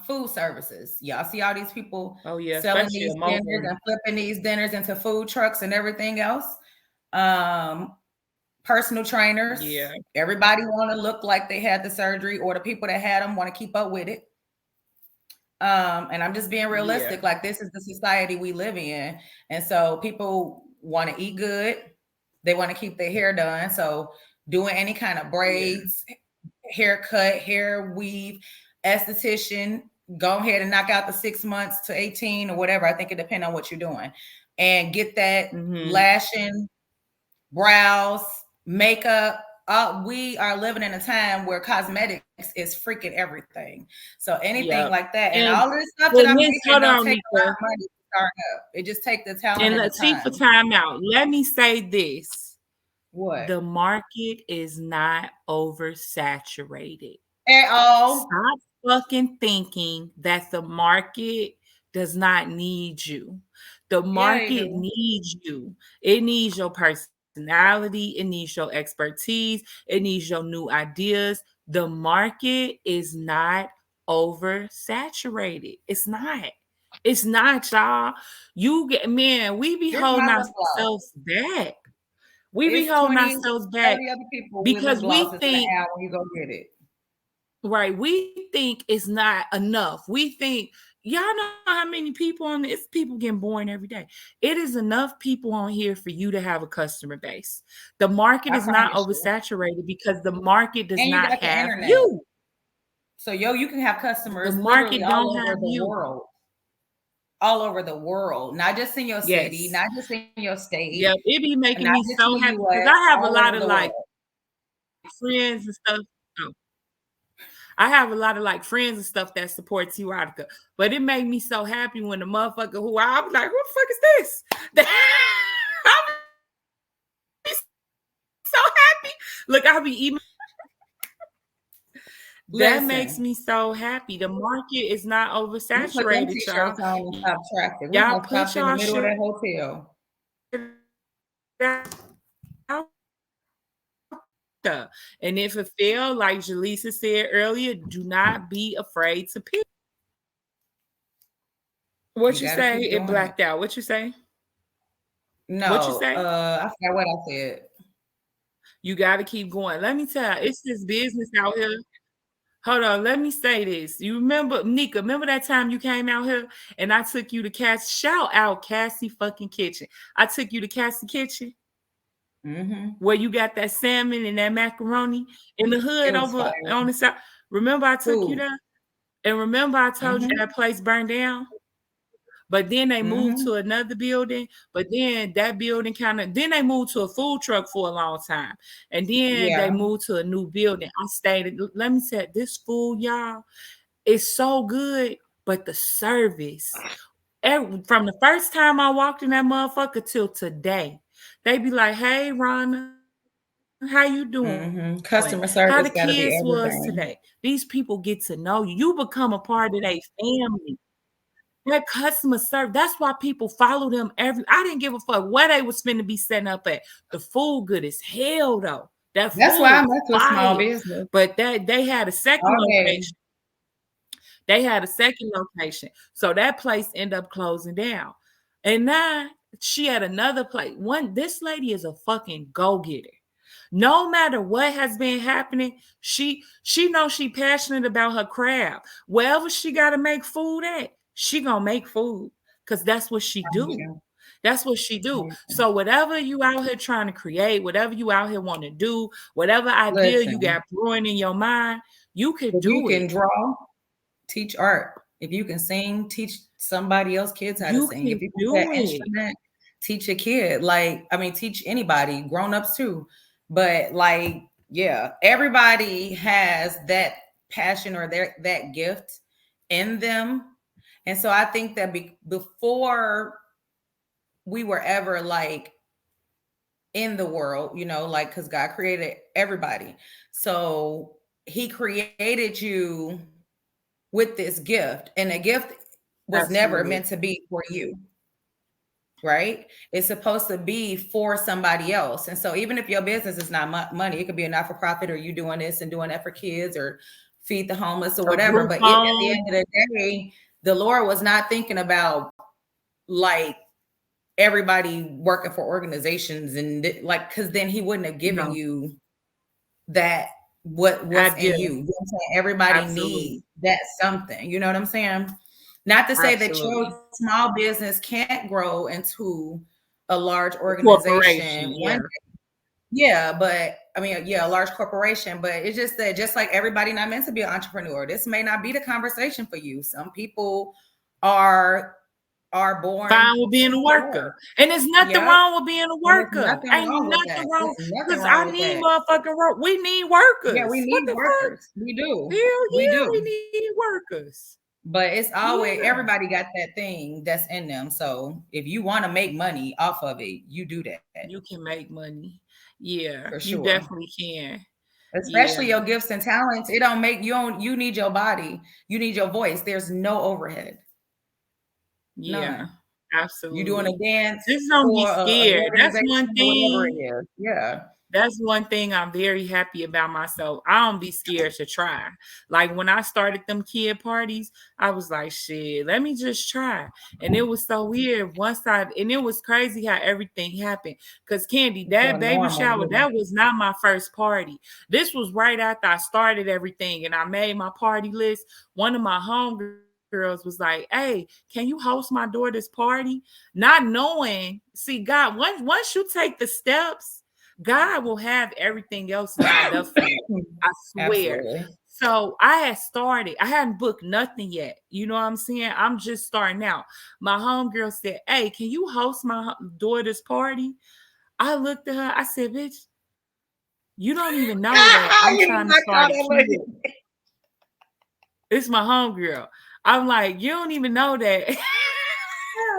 food services. Y'all see all these people Oh yeah, selling especially a these dinners mobile. and flipping these dinners into food trucks and everything else. Um, Personal trainers. Yeah, Everybody want to look like they had the surgery, or the people that had them want to keep up with it. And I'm just being yeah, realistic. Like, this is the society we live in, and so people want to eat good. They want to keep their hair done. So doing any kind of yeah. braids, haircut, hair weave, esthetician, go ahead and knock out the 6 months to 18 or whatever. I think it depends on what you're doing. And get that Mm-hmm. lashing, brows, makeup. We are living in a time where cosmetics is freaking everything. So anything Yep. like that. And And all this stuff that when I'm this, giving hold don't on, take a lot Nika, of money to start up. It just takes the talent and and the let's see for time. time out. Let me say this: What? the market is not oversaturated. At all. Stop fucking thinking that the market does not need you. The Yeah, they market do. needs you. It needs your personality, it needs your expertise, it needs your new ideas. The market is not oversaturated. It's not. It's not, y'all. You get, man, we be Here's holding my lip gloss. ourselves back. We be It's holding 20, ourselves back 30 other people with lip because we glosses in the think, aisle when you go get it. right, we think it's not enough. We think, y'all know how many people on this, people getting born every day. It is enough people on here for you to have a customer base. The market I is not promise you. oversaturated because the market does And you not got the have internet. you. So, you can have The customers literally market all don't over have the you. world. All over the world. Not just in your city, Yes. not just in your state, Yep. It be making not me just in so the happy because US, I have a all lot over of the like world. friends and stuff. Oh, I have a lot of like friends and stuff that supports erotica, but it made me so happy when the motherfucker who I was like, "Who the fuck is this?" I be so happy. Look, I'll be even. That makes Listen, me so happy. The market is not I'm gonna put them oversaturated, y'all. t-shirts on and stop traffic. We're Y'all gonna put stop in the y'all middle of shit that hotel. out there. And if it fail, like Jaleesa said earlier, do not be afraid to pick. What You you gotta say? keep It doing it. blacked out. What you say? What you No, say? I forgot what I said. You got to keep going. Let me tell you, it's this business out here. Hold on, let me say this. You remember, Nika, remember that time you came out here and I took you to shout out Cassie fucking Kitchen. I took you to Cassie Kitchen Mm-hmm. where you got that salmon and that macaroni in the It hood was over fire. on the side. Remember I took you Food. there? And remember I told you Mm-hmm. that place burned down? But then they moved Mm-hmm. to another building. But then that building then they moved to a food truck for a long time. And then they Yeah. moved to a new building. I stayed, let me say, this food, y'all, is so good. But the service, from the first time I walked in that motherfucker till today, they be like, "Hey, Rhonda, How you doing? Customer How the service got kids to be was today? everything. These people get to know you. You become a part of their family. That customer service, that's why people follow them I didn't give a fuck where they was finna be setting up at. The food good as hell though. That That's why I food mess with small fire. business But they had a second all day. location. They had a second location. So that place ended up closing down. And now she had another place. This lady is a fucking go-getter. No matter what has been happening, she knows she passionate about her craft. Wherever she gotta make food at, she gonna make food. Cause that's what she do. That's what she do. So whatever you out here trying to create, whatever you out here want to do, whatever idea you Listen, got brewing in your mind, you could if you do can it. draw, teach art. If you can sing, teach somebody else kids how to You sing. can If you can play do an it. instrument, teach a kid. Like, I mean, teach anybody, grown-ups too. But like, yeah, everybody has that passion or that gift in them. And so I think that before we were ever like in the world, like, because God created everybody. So he created you with this gift, and a gift was never Absolutely. meant to be for you, right? It's supposed to be for somebody else. And so even if your business is not money, it could be a not-for-profit, or you doing this and doing that for kids, or feed the homeless or A whatever. group But at the home. end of the day, the Lord was not thinking about like everybody working for organizations and like, because then he wouldn't have given No, you that what's in idea. you. You know what I'm saying? Everybody Absolutely. needs that something. You know what I'm saying? Not to say that your Absolutely. small business can't grow into a large A organization corporation. one Yeah. day. Yeah, but I mean, yeah, a large corporation, but it's just that just like everybody not meant to be an entrepreneur, this may not be the conversation for you. Some people are born Fine with being a to worker. work. And there's nothing Yep. wrong with being a And there's worker. nothing Ain't wrong with that. nothing wrong. There's nothing Because wrong I with need that. motherfucking work. We need Yeah, we workers. What need the fuck? workers. We do. Hell We yeah, we do. need workers. But it's always Yeah. everybody got that thing that's in them. So if you want to make money off of it, you do that You can make money. Yeah, for you sure. definitely can. Yeah. Especially your gifts and talents. It don't make you need your body, you need your voice. There's no overhead. Yeah. None. You doing a Absolutely. dance Just don't be for an scared. That's organization one or whatever it thing. is. Yeah. That's one thing I'm very happy about myself. I don't be scared to try. Like when I started them kid parties, I was like, shit, let me just try. And it was so weird. And it was crazy how everything happened. Because Candy, It's so that baby normal. shower, that was not my first party. This was right after I started everything and I made my party list. One of my homegirls was like, hey, can you host my daughter's party? Not knowing, see, God, once you take the steps, God will have everything else lined up for you. I swear. Absolutely. So I had started. I hadn't booked nothing yet. You know what I'm saying? I'm just starting out. My homegirl said, hey, can you host my daughter's party? I looked at her. I said, bitch, you don't even know that I'm You trying to knocked start all a that kid. money. It's my homegirl. I'm like, you don't even know that.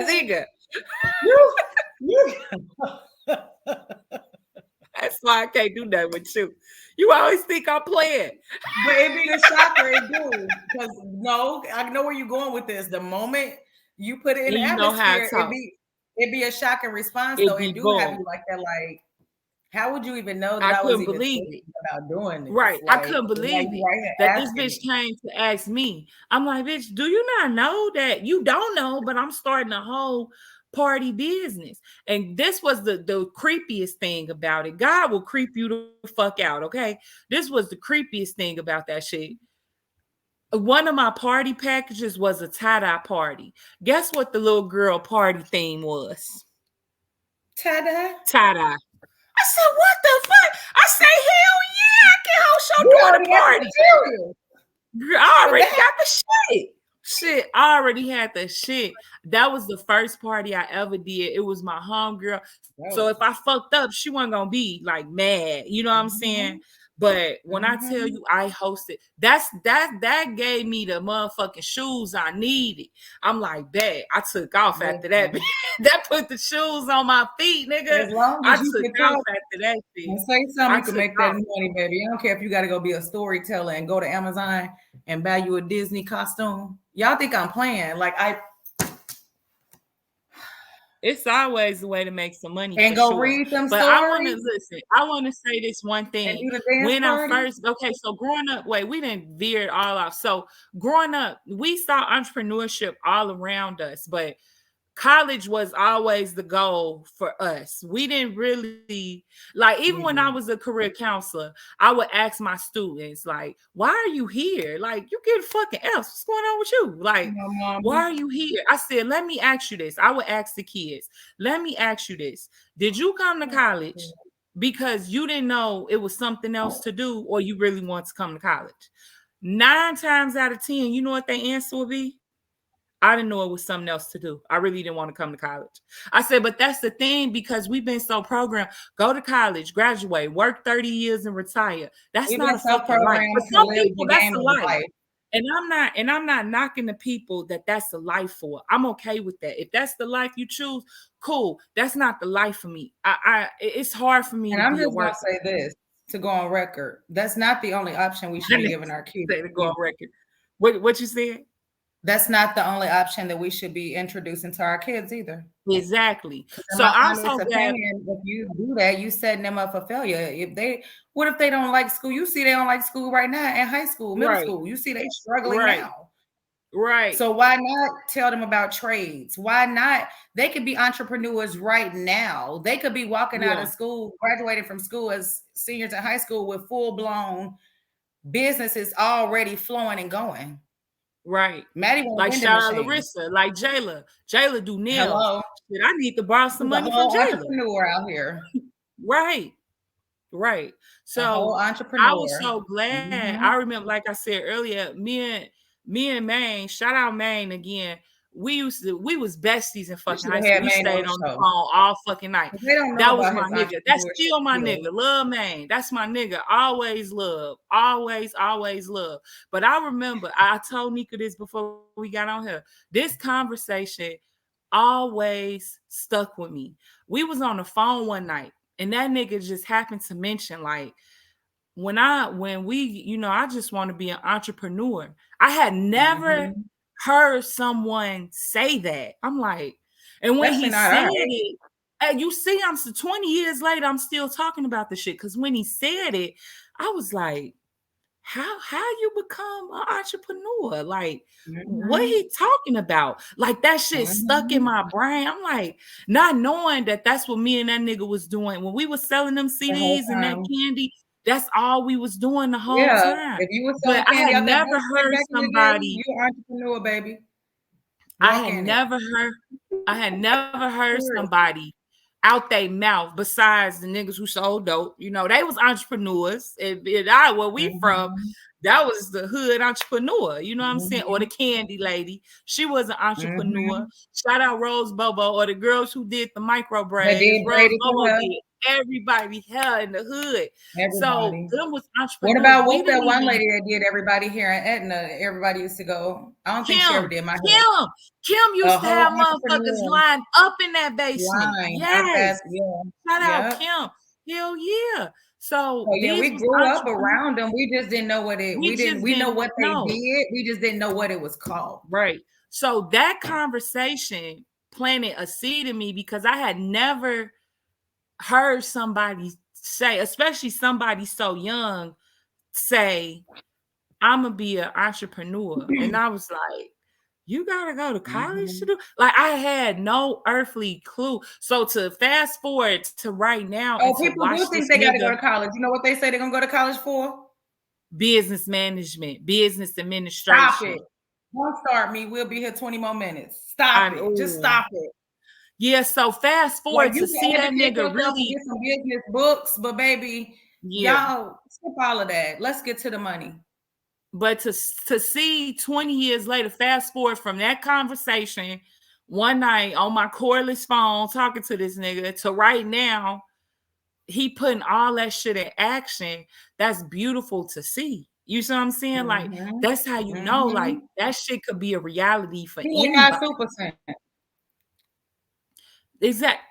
Nigga. You That's why I can't do that with you. You always think I'm playing. But it be a shocker, it do. Because no, I know where you're going with this. The moment you put it in And the you know how I atmosphere, talk. it be a shocking response though. It It be do have boom. you like that, like, how would you even know that I I was couldn't even believe it. thinking about doing this? Right. I Like, couldn't now believe you it right here that this asking bitch me. came to ask me. I'm like, bitch, do you not know that you don't know, but I'm starting a whole party business. And this was the creepiest thing about it. God will creep you the fuck out, okay? This was the creepiest thing about that shit. One of my party packages was a tie-dye party. Guess what the little girl party theme was? Ta-da. Tie-dye. I said, what the fuck? I say, hell yeah, I can host You your daughter already got the party. material Girl, I for already that. got the shit. Shit, I already had the shit. That was the first party I ever did. It was my homegirl. So if Dope. I fucked up, she wasn't gonna be like mad. You know what I'm saying? Mhm. But when I tell Mm-hmm. you I hosted, that gave me the motherfucking shoes I needed. I'm like, bet I took off after that. Listen, That put the shoes on my feet, nigga. as long I as you took can off talk after that shit. and say something, I you can took make that off. money, baby. I don't care if you got to go be a storyteller and go to Amazon and buy you a Disney costume. Y'all think I'm playing? Like I It's always a way to make some money and for go sure. read them But I want to stories listen. I want to say this one and thing. do the dance When I party. first, okay, so growing up, wait, we didn't veer it all off. So growing up, we saw entrepreneurship all around us, but college was always the goal for us. We didn't really like, even when I was a career counselor, I would ask my students, like, why are you here? Like, you get a fucking else. What's going on with you? Like, My why mama. are you here? I said, let me ask you this. I would ask the kids, let me ask you this. Did you come to college because you didn't know it was something else to do, or you really want to come to college? 9 times out of 10, you know what their answer would be? I didn't know it was something else to do. I really didn't want to come to college. I said, but that's the thing, because we've been so programmed. Go to college, graduate, work 30 years and retire. That's We've not been a so fucking life. For programmed to some live people, the that's game a of life. life. And I'm not knocking the people that's a life for. I'm okay with that. If that's the life you choose, cool. That's not the life for me. It's hard for me And to I'm be a just gonna worker. say this to go on record. That's not the only option we should I be need giving our to kids say to go on either. record. What you said? That's not the only option that we should be introducing to our kids either. Exactly. In So my I'm honest so glad. opinion, if you do that, you setting them up for failure. What if they don't like school? You see, they don't like school right now in high school, middle Right, school. You see, they struggling right, now. right. So why not tell them about trades? Why not? They could be entrepreneurs right now. They could be walking out Yeah. of school, graduating from school as seniors in high school with full blown businesses already flowing and going. Right. Maddie want a Like vending shout out machine. Larissa, like Jayla. Jayla do nails. Hello, Shit, I need to borrow some she's a money from whole Jayla. entrepreneur out here. Right. Right. A whole So I was entrepreneur. so glad. I Mhm. remember, like I said earlier, me and Maine, shout out Maine again. We was besties in You fucking should high have school. had We Maine on stayed the on the show. phone all fucking night. 'Cause they don't know That was about my his nigga. That's entrepreneurship still my skills. nigga. Love Maine. That's my nigga. Always love. Always, always love. But I remember I told Nika this before we got on here. This conversation always stuck with me. We was on the phone one night, and that nigga just happened to mention, like, when we, I just want to be an entrepreneur. I had never Mhm. heard someone say that. I'm like, and when Especially he not said our age. it, and you see, I'm so 20 years later, I'm still talking about the shit. Cause when he said it, I was like, how you become an entrepreneur? Like, what Mhm. he talking about? Like, that shit stuck in Mhm. my brain. I'm like, not knowing that that's what me and that nigga was doing when we was selling them The whole CDs and that time. candy. That's all we was doing the whole Yeah. time. If you were But selling candy out that bus stick heard back in the day, somebody you an entrepreneur, baby. I Walk had in it. never heard I had never heard Serious. somebody out their mouth besides the niggas who sold dope. They was entrepreneurs. Where we from, Mhm. that was the hood entrepreneur. You know what I'm saying? Or the Mhm. candy lady. She was an entrepreneur. Mhm. Shout out Rose Bobo, or the girls who did the micro That braids. did Rose braided to Bobo her. did everybody hell in the hood. So Everybody. them was What entrepreneurs. about We what's that didn't one even lady that did everybody here in Etna? Everybody used to go. I don't think she ever Kim, did my hair. Kim, Kim A used to whole have motherfuckers entrepreneur lined up in that basement. line out Yes. that. Yeah. Shout out Yep. Kim. Hell yeah. So So yeah, these we was grew up entrepreneurs. around them. We just didn't know what it. We just We know didn't what they know. did. We just didn't know what it was called. Right. So that conversation planted a seed in me, because I had never heard somebody say, especially somebody so young, say, I'm gonna be an entrepreneur. And I was like, you gotta go to college to Mhm. do, like, I had no earthly clue. So to fast forward to right now and Oh, to people do watch think this they got to go nigga, to college. You know what they say they're gonna go to college for? business management, business Stop it! administration. Don't start me. We'll be here 20 more minutes. Stop I it! Just oh stop it. yeah, so fast Like forward you to see can that educate nigga yourself and really, get some business books, but baby, yeah. y'all skip all of that. Let's get to the money. But to see 20 years later, fast forward from that conversation one night on my cordless phone talking to this nigga to right now, he putting all that shit in action. That's beautiful to see. You see what I'm saying? Like, Mm-hmm. that's how you know, Mm-hmm. like, that shit could be a reality for He AI anybody. super sent. Exact.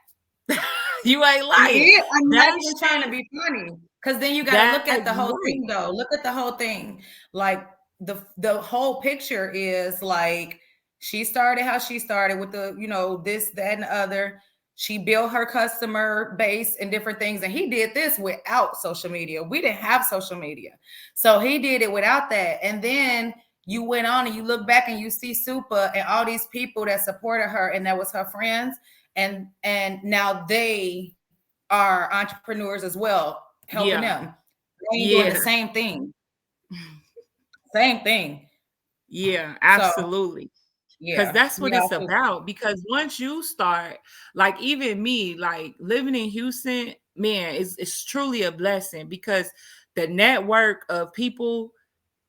You ain't He lying. is. I'm not That even trying to shit, be funny. Because then you got to that look at the you whole right. thing, though. Look at the whole thing. Like the whole picture is like she started how she started with the, this, that, and the other. She built her customer base and different things. And he did this without social media. We didn't have social media. So he did it without that. And then you went on and you look back and you see Supa and all these people that supported her and that was her friends. And now they are entrepreneurs as well, helping Yeah. them. They ain't doing the Yeah. same thing. Same thing. Yeah, So absolutely. Because yeah, that's what yeah, it's about. Because once you start, like even me, like living in Houston, man, it's truly a blessing because the network of people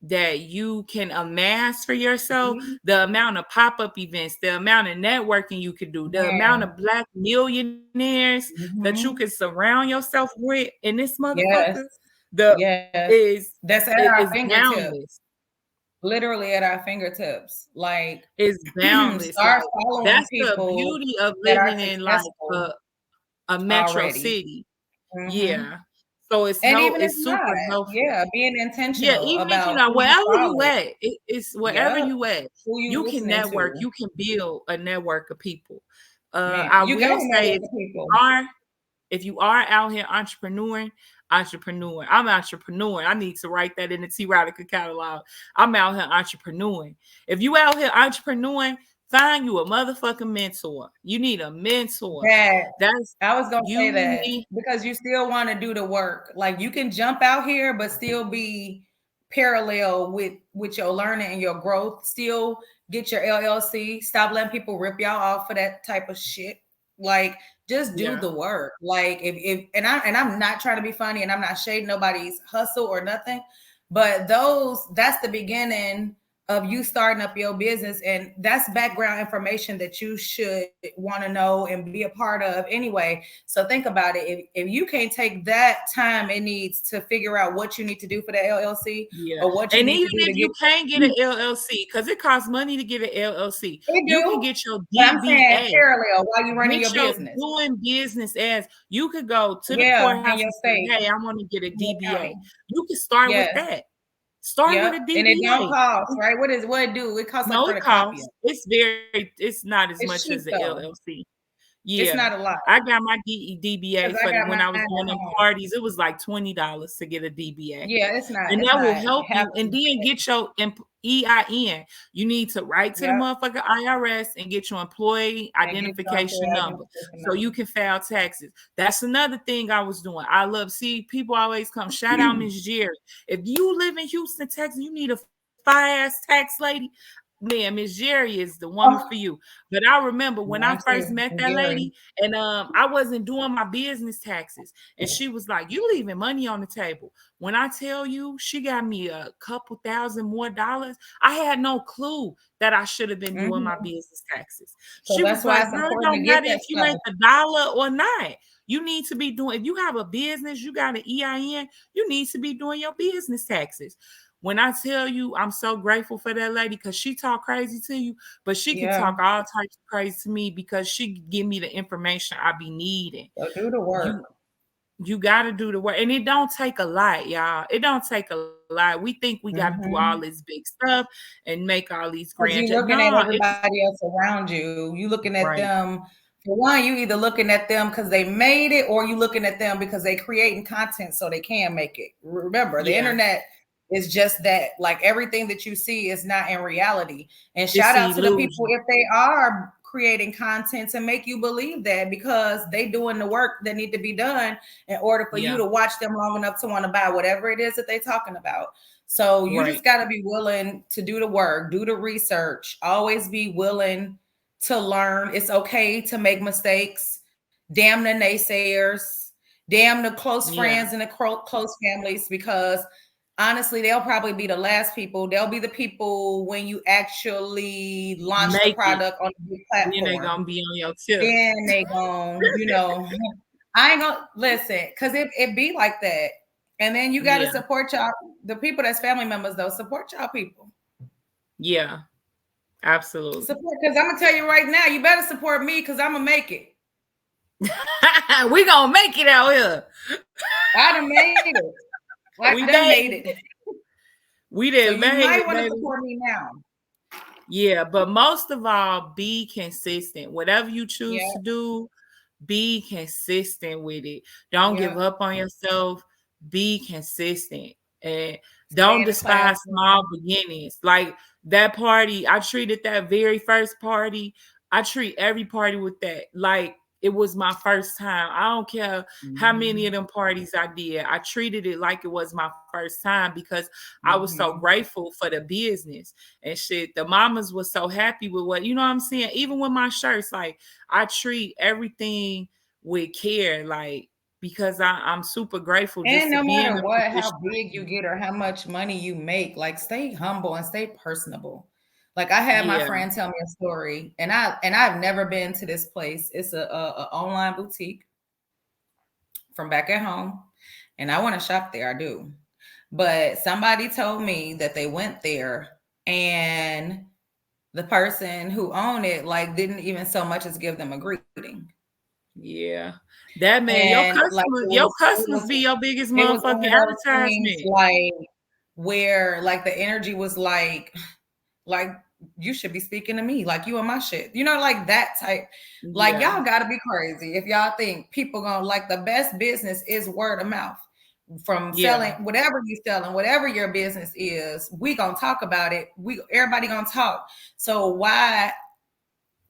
that you can amass for yourself, mhm. the amount of pop-up events, the amount of networking you could do, the amount Man. of black millionaires that you can Hmm. surround yourself with in this motherfucker, Yes, the yes. is That's at our is fingertips. boundless. Literally at our fingertips. Like It's boundless. start Like, following that's the people beauty of that are living in like successful a metro already. city. Hmm. Yeah. So And even if it's super not, helpful. yeah, being Yeah, intentional even if you're about not who you wherever you follow. at, it's wherever Yep. you at, Who you you can listening network, to? you can build a network of people. Man, I you got will to say network with people. are if you are out here entrepreneur. I'm an entrepreneur. I need to write that in the T Radical catalog. I'm out here entrepreneuring. If you out here entrepreneuring, find you a motherfucking mentor. You need a mentor. That That's I was gonna say you that need. because you still want to do the work. Like you can jump out here, but still be parallel with your learning and your growth. Still get your LLC. Stop letting people rip y'all off for that type of shit. Like just do Yeah, the work. Like if and I'm not trying to be funny and I'm not shading nobody's hustle or nothing, but that's the beginning of you starting up your business, and that's background information that you should want to know and be a part of anyway. So think about it. If you can't take that time it needs to figure out what you need to do for the LLC yeah. or what you And need even to do to if get you can't get an LLC, because it costs money to get an LLC, they you can do, get your but I'm saying DBA. parallel while you're running Get your your business. doing business as you could go to the Yeah, in courthouse your and say, state, "Hey, I want to get a in your DBA." county. You can start with Yes. that. Start with Yep. a And it don't DBA. cost, right? What it do? It costs like No, for it the copy. costs. It's not as much It's as the cheap though. LLC. It's Yeah, not a lot I got my DBA because I for got when mine I was at doing them home. parties. It was like $20 to get a DBA. Yeah, And it's that will not help half you. And the then get your EIN. You need to write to the Yep. motherfucker IRS and get your employee And get your identification employee number identification so you number. can file taxes. That's another thing I was doing. I love see people always come shout out Miss Jerry. If you live in Houston, Texas, you need a fire ass tax lady. Man, Miss Jerry is the woman for Oh, you. But I remember when I mine first too. met And that Jerry. lady, and I wasn't doing my business taxes, and she was like, "You leaving money on the table." When I tell you, she got me a couple thousand more dollars. I had no clue that I should have been doing my Hmm. business taxes. So She that's was why like, it's "Girl, it important to don't get matter that if you make stuff. a dollar or not. You need to be doing. If you have a business, you got an EIN. You need to be doing your business taxes." When I tell you, I'm so grateful for that lady because she talk crazy to you, but she can Yeah. talk all types of crazy to me because she give me the information I be needing. So do the You work. you got to do the work, and it don't take a lot, y'all. It don't take a lot. We think we got to do all this Hmm. big stuff and make all these grand. Because you're looking at No, it's everybody else around you. You looking at right. them. For one, you either looking at them because they made it, or you looking at them because they creating content so they can make it. Remember, the Yeah, internet is just that. Like everything that you see is not in reality. And it's shout an out to the people illusion. if they are creating content to make you believe that because they doing the work that need to be done in order for you Yeah, to watch them long enough to want to buy whatever it is that they're talking about. So you right. just got to be willing to do the work, do the research, always be willing to learn. It's okay to make mistakes. Damn the naysayers, damn the close Yeah, friends and the close families, because honestly, they'll probably be the last people. They'll be the people when you actually launch the make it. product on a big Then they platform. gonna be on your tip. Then they gon'. I ain't gonna listen, because it be like that. And then you gotta Yeah. support y'all, the people that's family members though. Support y'all people. Yeah. Absolutely. Support, because I'm gonna tell you right now, you better support me because I'm gonna make it. We gonna make it out here. I done made it. I We done made made it. it. We So did you made might it, want to baby. support me now. Yeah, but most of all, be consistent. Whatever you choose Yeah, to do, be consistent with it. Don't give yeah. up on yourself. Be consistent and Stay don't in the despise small classroom. beginnings. Like that party, I treated that very first party. I treat every party with that. Like it was my first time. I don't care how many of Mm-hmm. them parties I did. I treated it like it was my first time because I was so Mm-hmm. grateful for the business and shit. The mamas was so happy with what, you know what I'm saying? Even with my shirts, like I treat everything with care, like because I'm super grateful just And to no be in matter the what, how big you position. get or how much money you make, like stay humble and stay personable. Like I had my Yeah, friend tell me a story, and I've never been to this place. It's a online boutique from back at home, and I want to shop there. I do, but somebody told me that they went there and the person who owned it like didn't even so much as give them a greeting. yeah. That man, And like your customers be your biggest it was one motherfucking of those things advertisement. like where like the energy was like you should be speaking to me like you and my shit, like that type. Like Yeah, y'all gotta be crazy if y'all think people gonna like the best business is word of mouth from yeah, selling whatever you selling, whatever your business is. We gonna talk about it, we everybody gonna talk. So why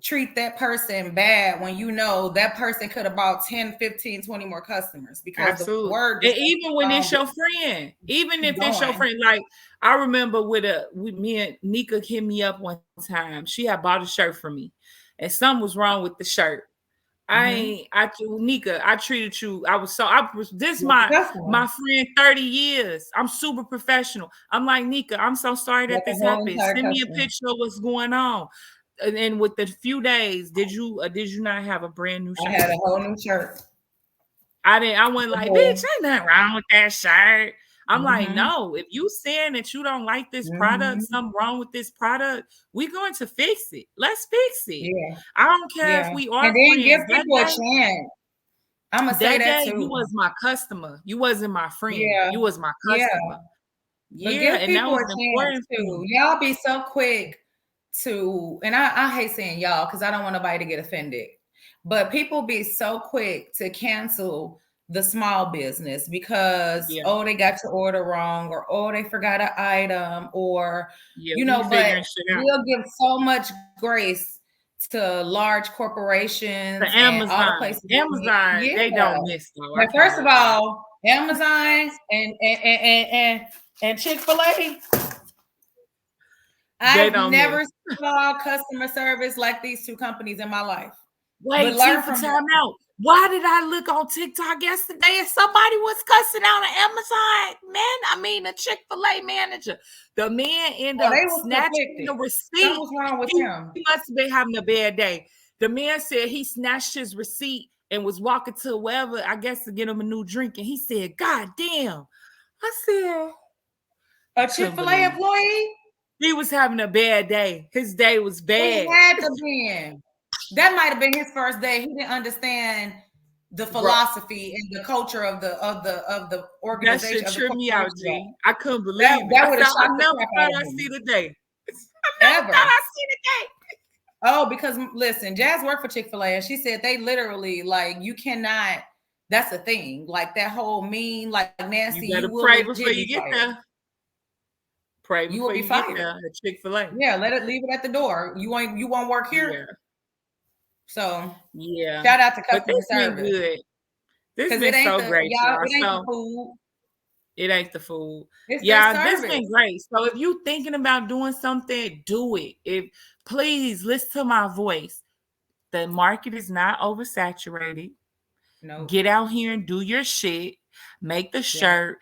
treat that person bad when you know that person could have bought 10, 15, 20 more customers because the absolutely. word And just even when it's your friend, even keep if it's your going. friend, like I remember with me and Nika hit me up one time. She had bought a shirt for me, and something was wrong with the shirt. Mm-hmm. Nika, I treated you. I was this Like a my customer, friend 30 years. I'm super professional. I'm like, Nika, I'm so sorry like that a this whole happened. entire Send me a customer. picture of what's going on. And then with the few days, did you not have a brand new I shirt? had a whole new shirt. I wasn't like, bitch, ain't nothing wrong with that shirt. I'm like, Mm-hmm. no, if you saying that you don't like this product, Mm-hmm. something wrong with this product, we're going to fix it. Let's fix it. Yeah, I don't care if yeah. we are And then give friends. people a chance. I'm gonna say That that day, you too. was my customer. You wasn't my friend. Yeah, You was my yeah. customer. But Yeah, give and that people a was chance important for too. me. Y'all be so quick to, and I hate saying y'all because I don't want nobody to get offended. But people be so quick to cancel the small business because Yeah, oh they got your order wrong or oh they forgot an item or yeah, we but figuring shit out. we'll give so much grace to large corporations The and all the Amazon, places that Amazon, yeah. they don't miss though. I Now, can't first of hold you. all, Amazon and Chick-fil-A, They I've don't miss. never saw customer service like these two companies in my life. But Wait, T learn for from time them. out. Why did I look on TikTok yesterday and somebody was cussing out an Amazon man? I mean, a Chick-fil-A manager. The man ended Oh, up they was snatching conflicted. the Something receipt. was wrong with He him. must have been having a bad day. The man said he snatched his receipt and was walking to wherever, I guess, to get him a new drink. And he said, God damn. I said, I A couldn't Chick-fil-A believe it. employee? He was having a bad day. His day was It bad. had to be. That might have been his first day. He didn't understand the Bro, philosophy and the culture of the that shit organization of the tripped me out, corporation. G. I couldn't That believe it. that I would said, have I shocked the never crap thought out of I'd see him. the day. I never thought Ever. I'd see the day. Oh, because listen, Jazz worked for Chick-fil-A and she said they literally like you cannot, that's the thing. Like that whole mean, like nasty, You you better will pray legit before be you get fired. there. Pray You will before be you get fired. there at Chick-fil-A. Yeah, let it leave it at the door. You won't work here. Yeah. So Yeah. shout out to But customer this been service. good. This Cause been it ain't so the great, y'all, y'all. it ain't the So food, it ain't the food. it's their Yeah, this service. been great. So if you thinking about doing something, do it. If please listen to my voice. The market is not oversaturated. Nope. Get out here and do your shit. Make the Yeah, shirt,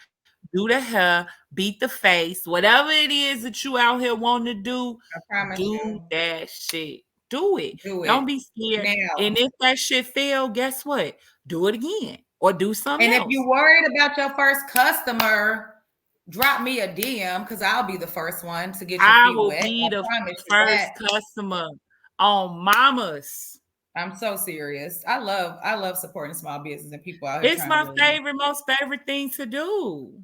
do the hair, beat the face, whatever it is that you out here wanting to I promise do you. that shit. Do it. Do it Don't be scared. now. And if that shit fail, guess what? do it again or do something And if else. you're worried about your first customer, drop me a DM because I'll be the first one to get your I feet will wet. be I the promise you first that. customer on Mamas. I'm so serious. I love supporting small business and people out here It's trying to my really make. favorite, most favorite thing to do.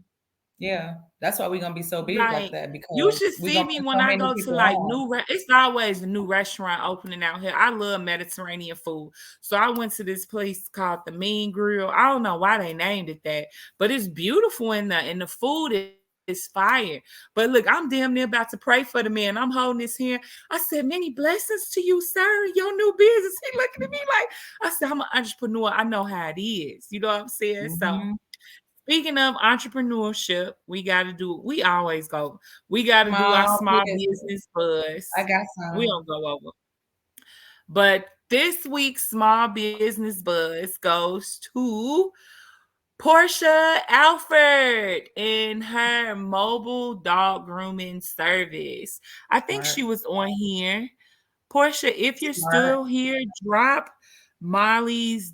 Yeah, that's why we're gonna be so big like Like that you because should we're see gonna me put when so I many go to people like on. it's always a new restaurant opening out here. I love Mediterranean food. So I went to this place called the Mean Grill. I don't know why they named it that, but it's beautiful in the and the food is fire. But look, I'm damn near about to pray for the man. I'm holding his hand. I said, many blessings to you, sir, your new business. He looking at me like, I said, I'm an entrepreneur. I know how it is. You know what I'm saying? So Hmm. speaking of entrepreneurship, we always go. We got to do our Small small business. business I buzz. got We some. don't go over. But this week's small business buzz goes to Portia Alford in her mobile dog grooming service. I think Smart. she was on here. Portia, if you're Smart. still here, drop Molly's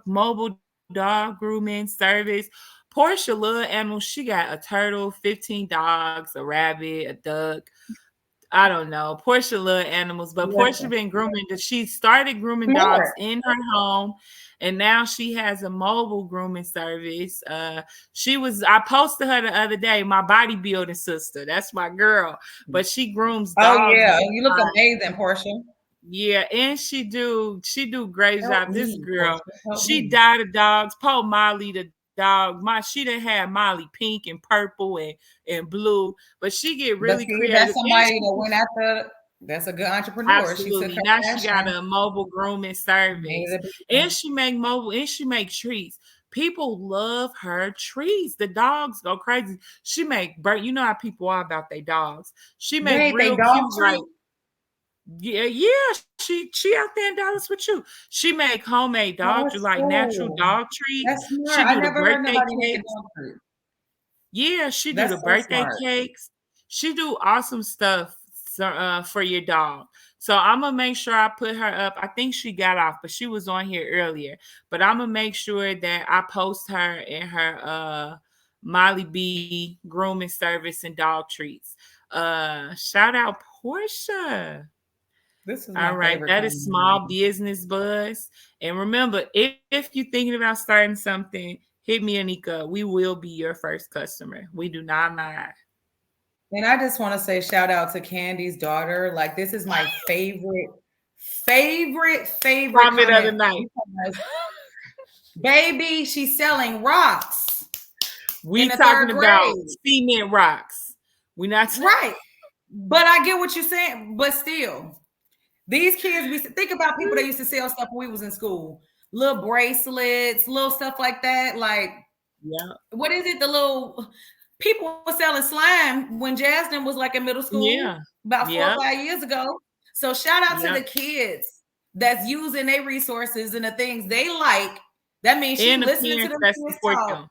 mobile dog grooming service. Portia love animals. She got a turtle, 15 dogs, a rabbit, a duck. I don't know. Portia love animals, but Portia Listen. been grooming. She started grooming dogs Smart. in her home, and now she has a mobile grooming service. I posted her the other day, my bodybuilding sister. That's my girl, but she grooms Oh dogs yeah, in you look amazing, Portia. yeah, and she do great Help job. This me, Portia. girl, Help she me. dyed the dogs. Poor Molly the dog. She done had Molly pink and purple and blue, but she get But really see, that's creative. And somebody that went after. That's a good entrepreneur. She took absolutely. her Now she got passion, a mobile grooming made service. it a And business. she make treats. People love her treats. The dogs go crazy. You know how people are about their dogs. She make Wait, they real dog cute, like treat? yeah, she out there in Dallas with you. She make homemade Oh, dog that's like natural cool. dog treats. That's She smart. I do the never heard birthday nobody make a cakes. dog treat. Yeah, she do That's the so birthday smart. cakes. She do awesome stuff for your dog. So I'm gonna make sure I put her up. I think she got off, but she was on here earlier. But I'm gonna make sure that I post her in her Molly B grooming service and dog treats. Shout out Portia. This is All my right, favorite that kind is of small movie. business buzz. And remember, if you're thinking about starting something, hit me, Anika. We will be your first customer. We do not mind. And I just want to say shout out to Candy's daughter. Like this is my favorite Comment of the comment night. because baby, she's selling rocks in We the talking third about grade. cement rocks. We not. Right. But I get what you're saying. But still, these kids, we think about people that used to sell stuff when we was in school. Little bracelets, little stuff like that. Like, Yeah, what is it? The little people were selling slime when Jasmine was like in middle school yeah, about four or yeah, 5 years ago. So shout out to yeah. the kids that's using their resources and the things they like. That means she And the listening to parents them that kids support talk them.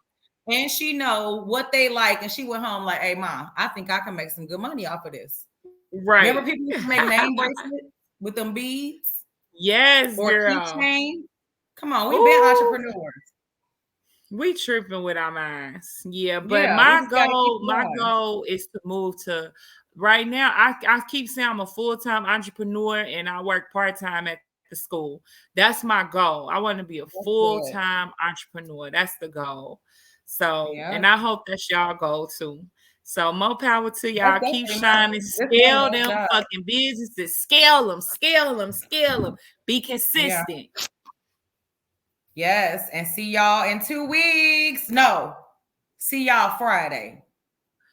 and she know what they like. And she went home like, hey, mom, I think I can make some good money off of this. Remember Right. people used to make name bracelets with them beads Yes, or girl. keychain? Come on, we been Ooh, entrepreneurs. we tripping with our minds. Yeah, but Yeah, we just got to keep it my going. goal is to move to right now. I keep saying I'm a full-time entrepreneur and I work part-time at the school. That's my goal. I want to be a That's good. full-time entrepreneur. That's the goal. So, Yeah, and I hope that's y'all goal too. So more power to that's y'all. Keep definitely my. shining. It's one of Scale my them jobs. fucking businesses. Scale them. Scale them. Scale them. Be Yeah. consistent. Yes, and see y'all in 2 weeks. No, see y'all Friday.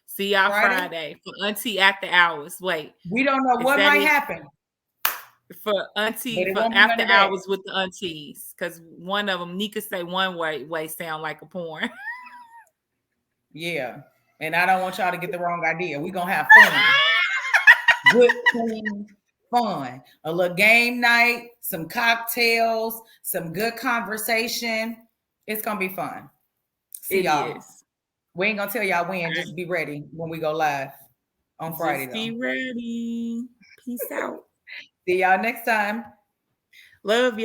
See y'all Friday. Friday for Auntie After Hours. Wait, We don't know is what that might it? happen, For but Auntie it for won't be none After of that. Hours with the aunties? Because one of them, Nika say one way sound like a porn. Yeah, and I don't want y'all to get the wrong idea. We gonna have fun, good, clean fun. A little game night, some cocktails, some good conversation. It's gonna be fun. See It y'all. is. We ain't gonna tell y'all when. All Just be ready when we go live on right. Friday, Just though. be ready. Peace out. See y'all next time. Love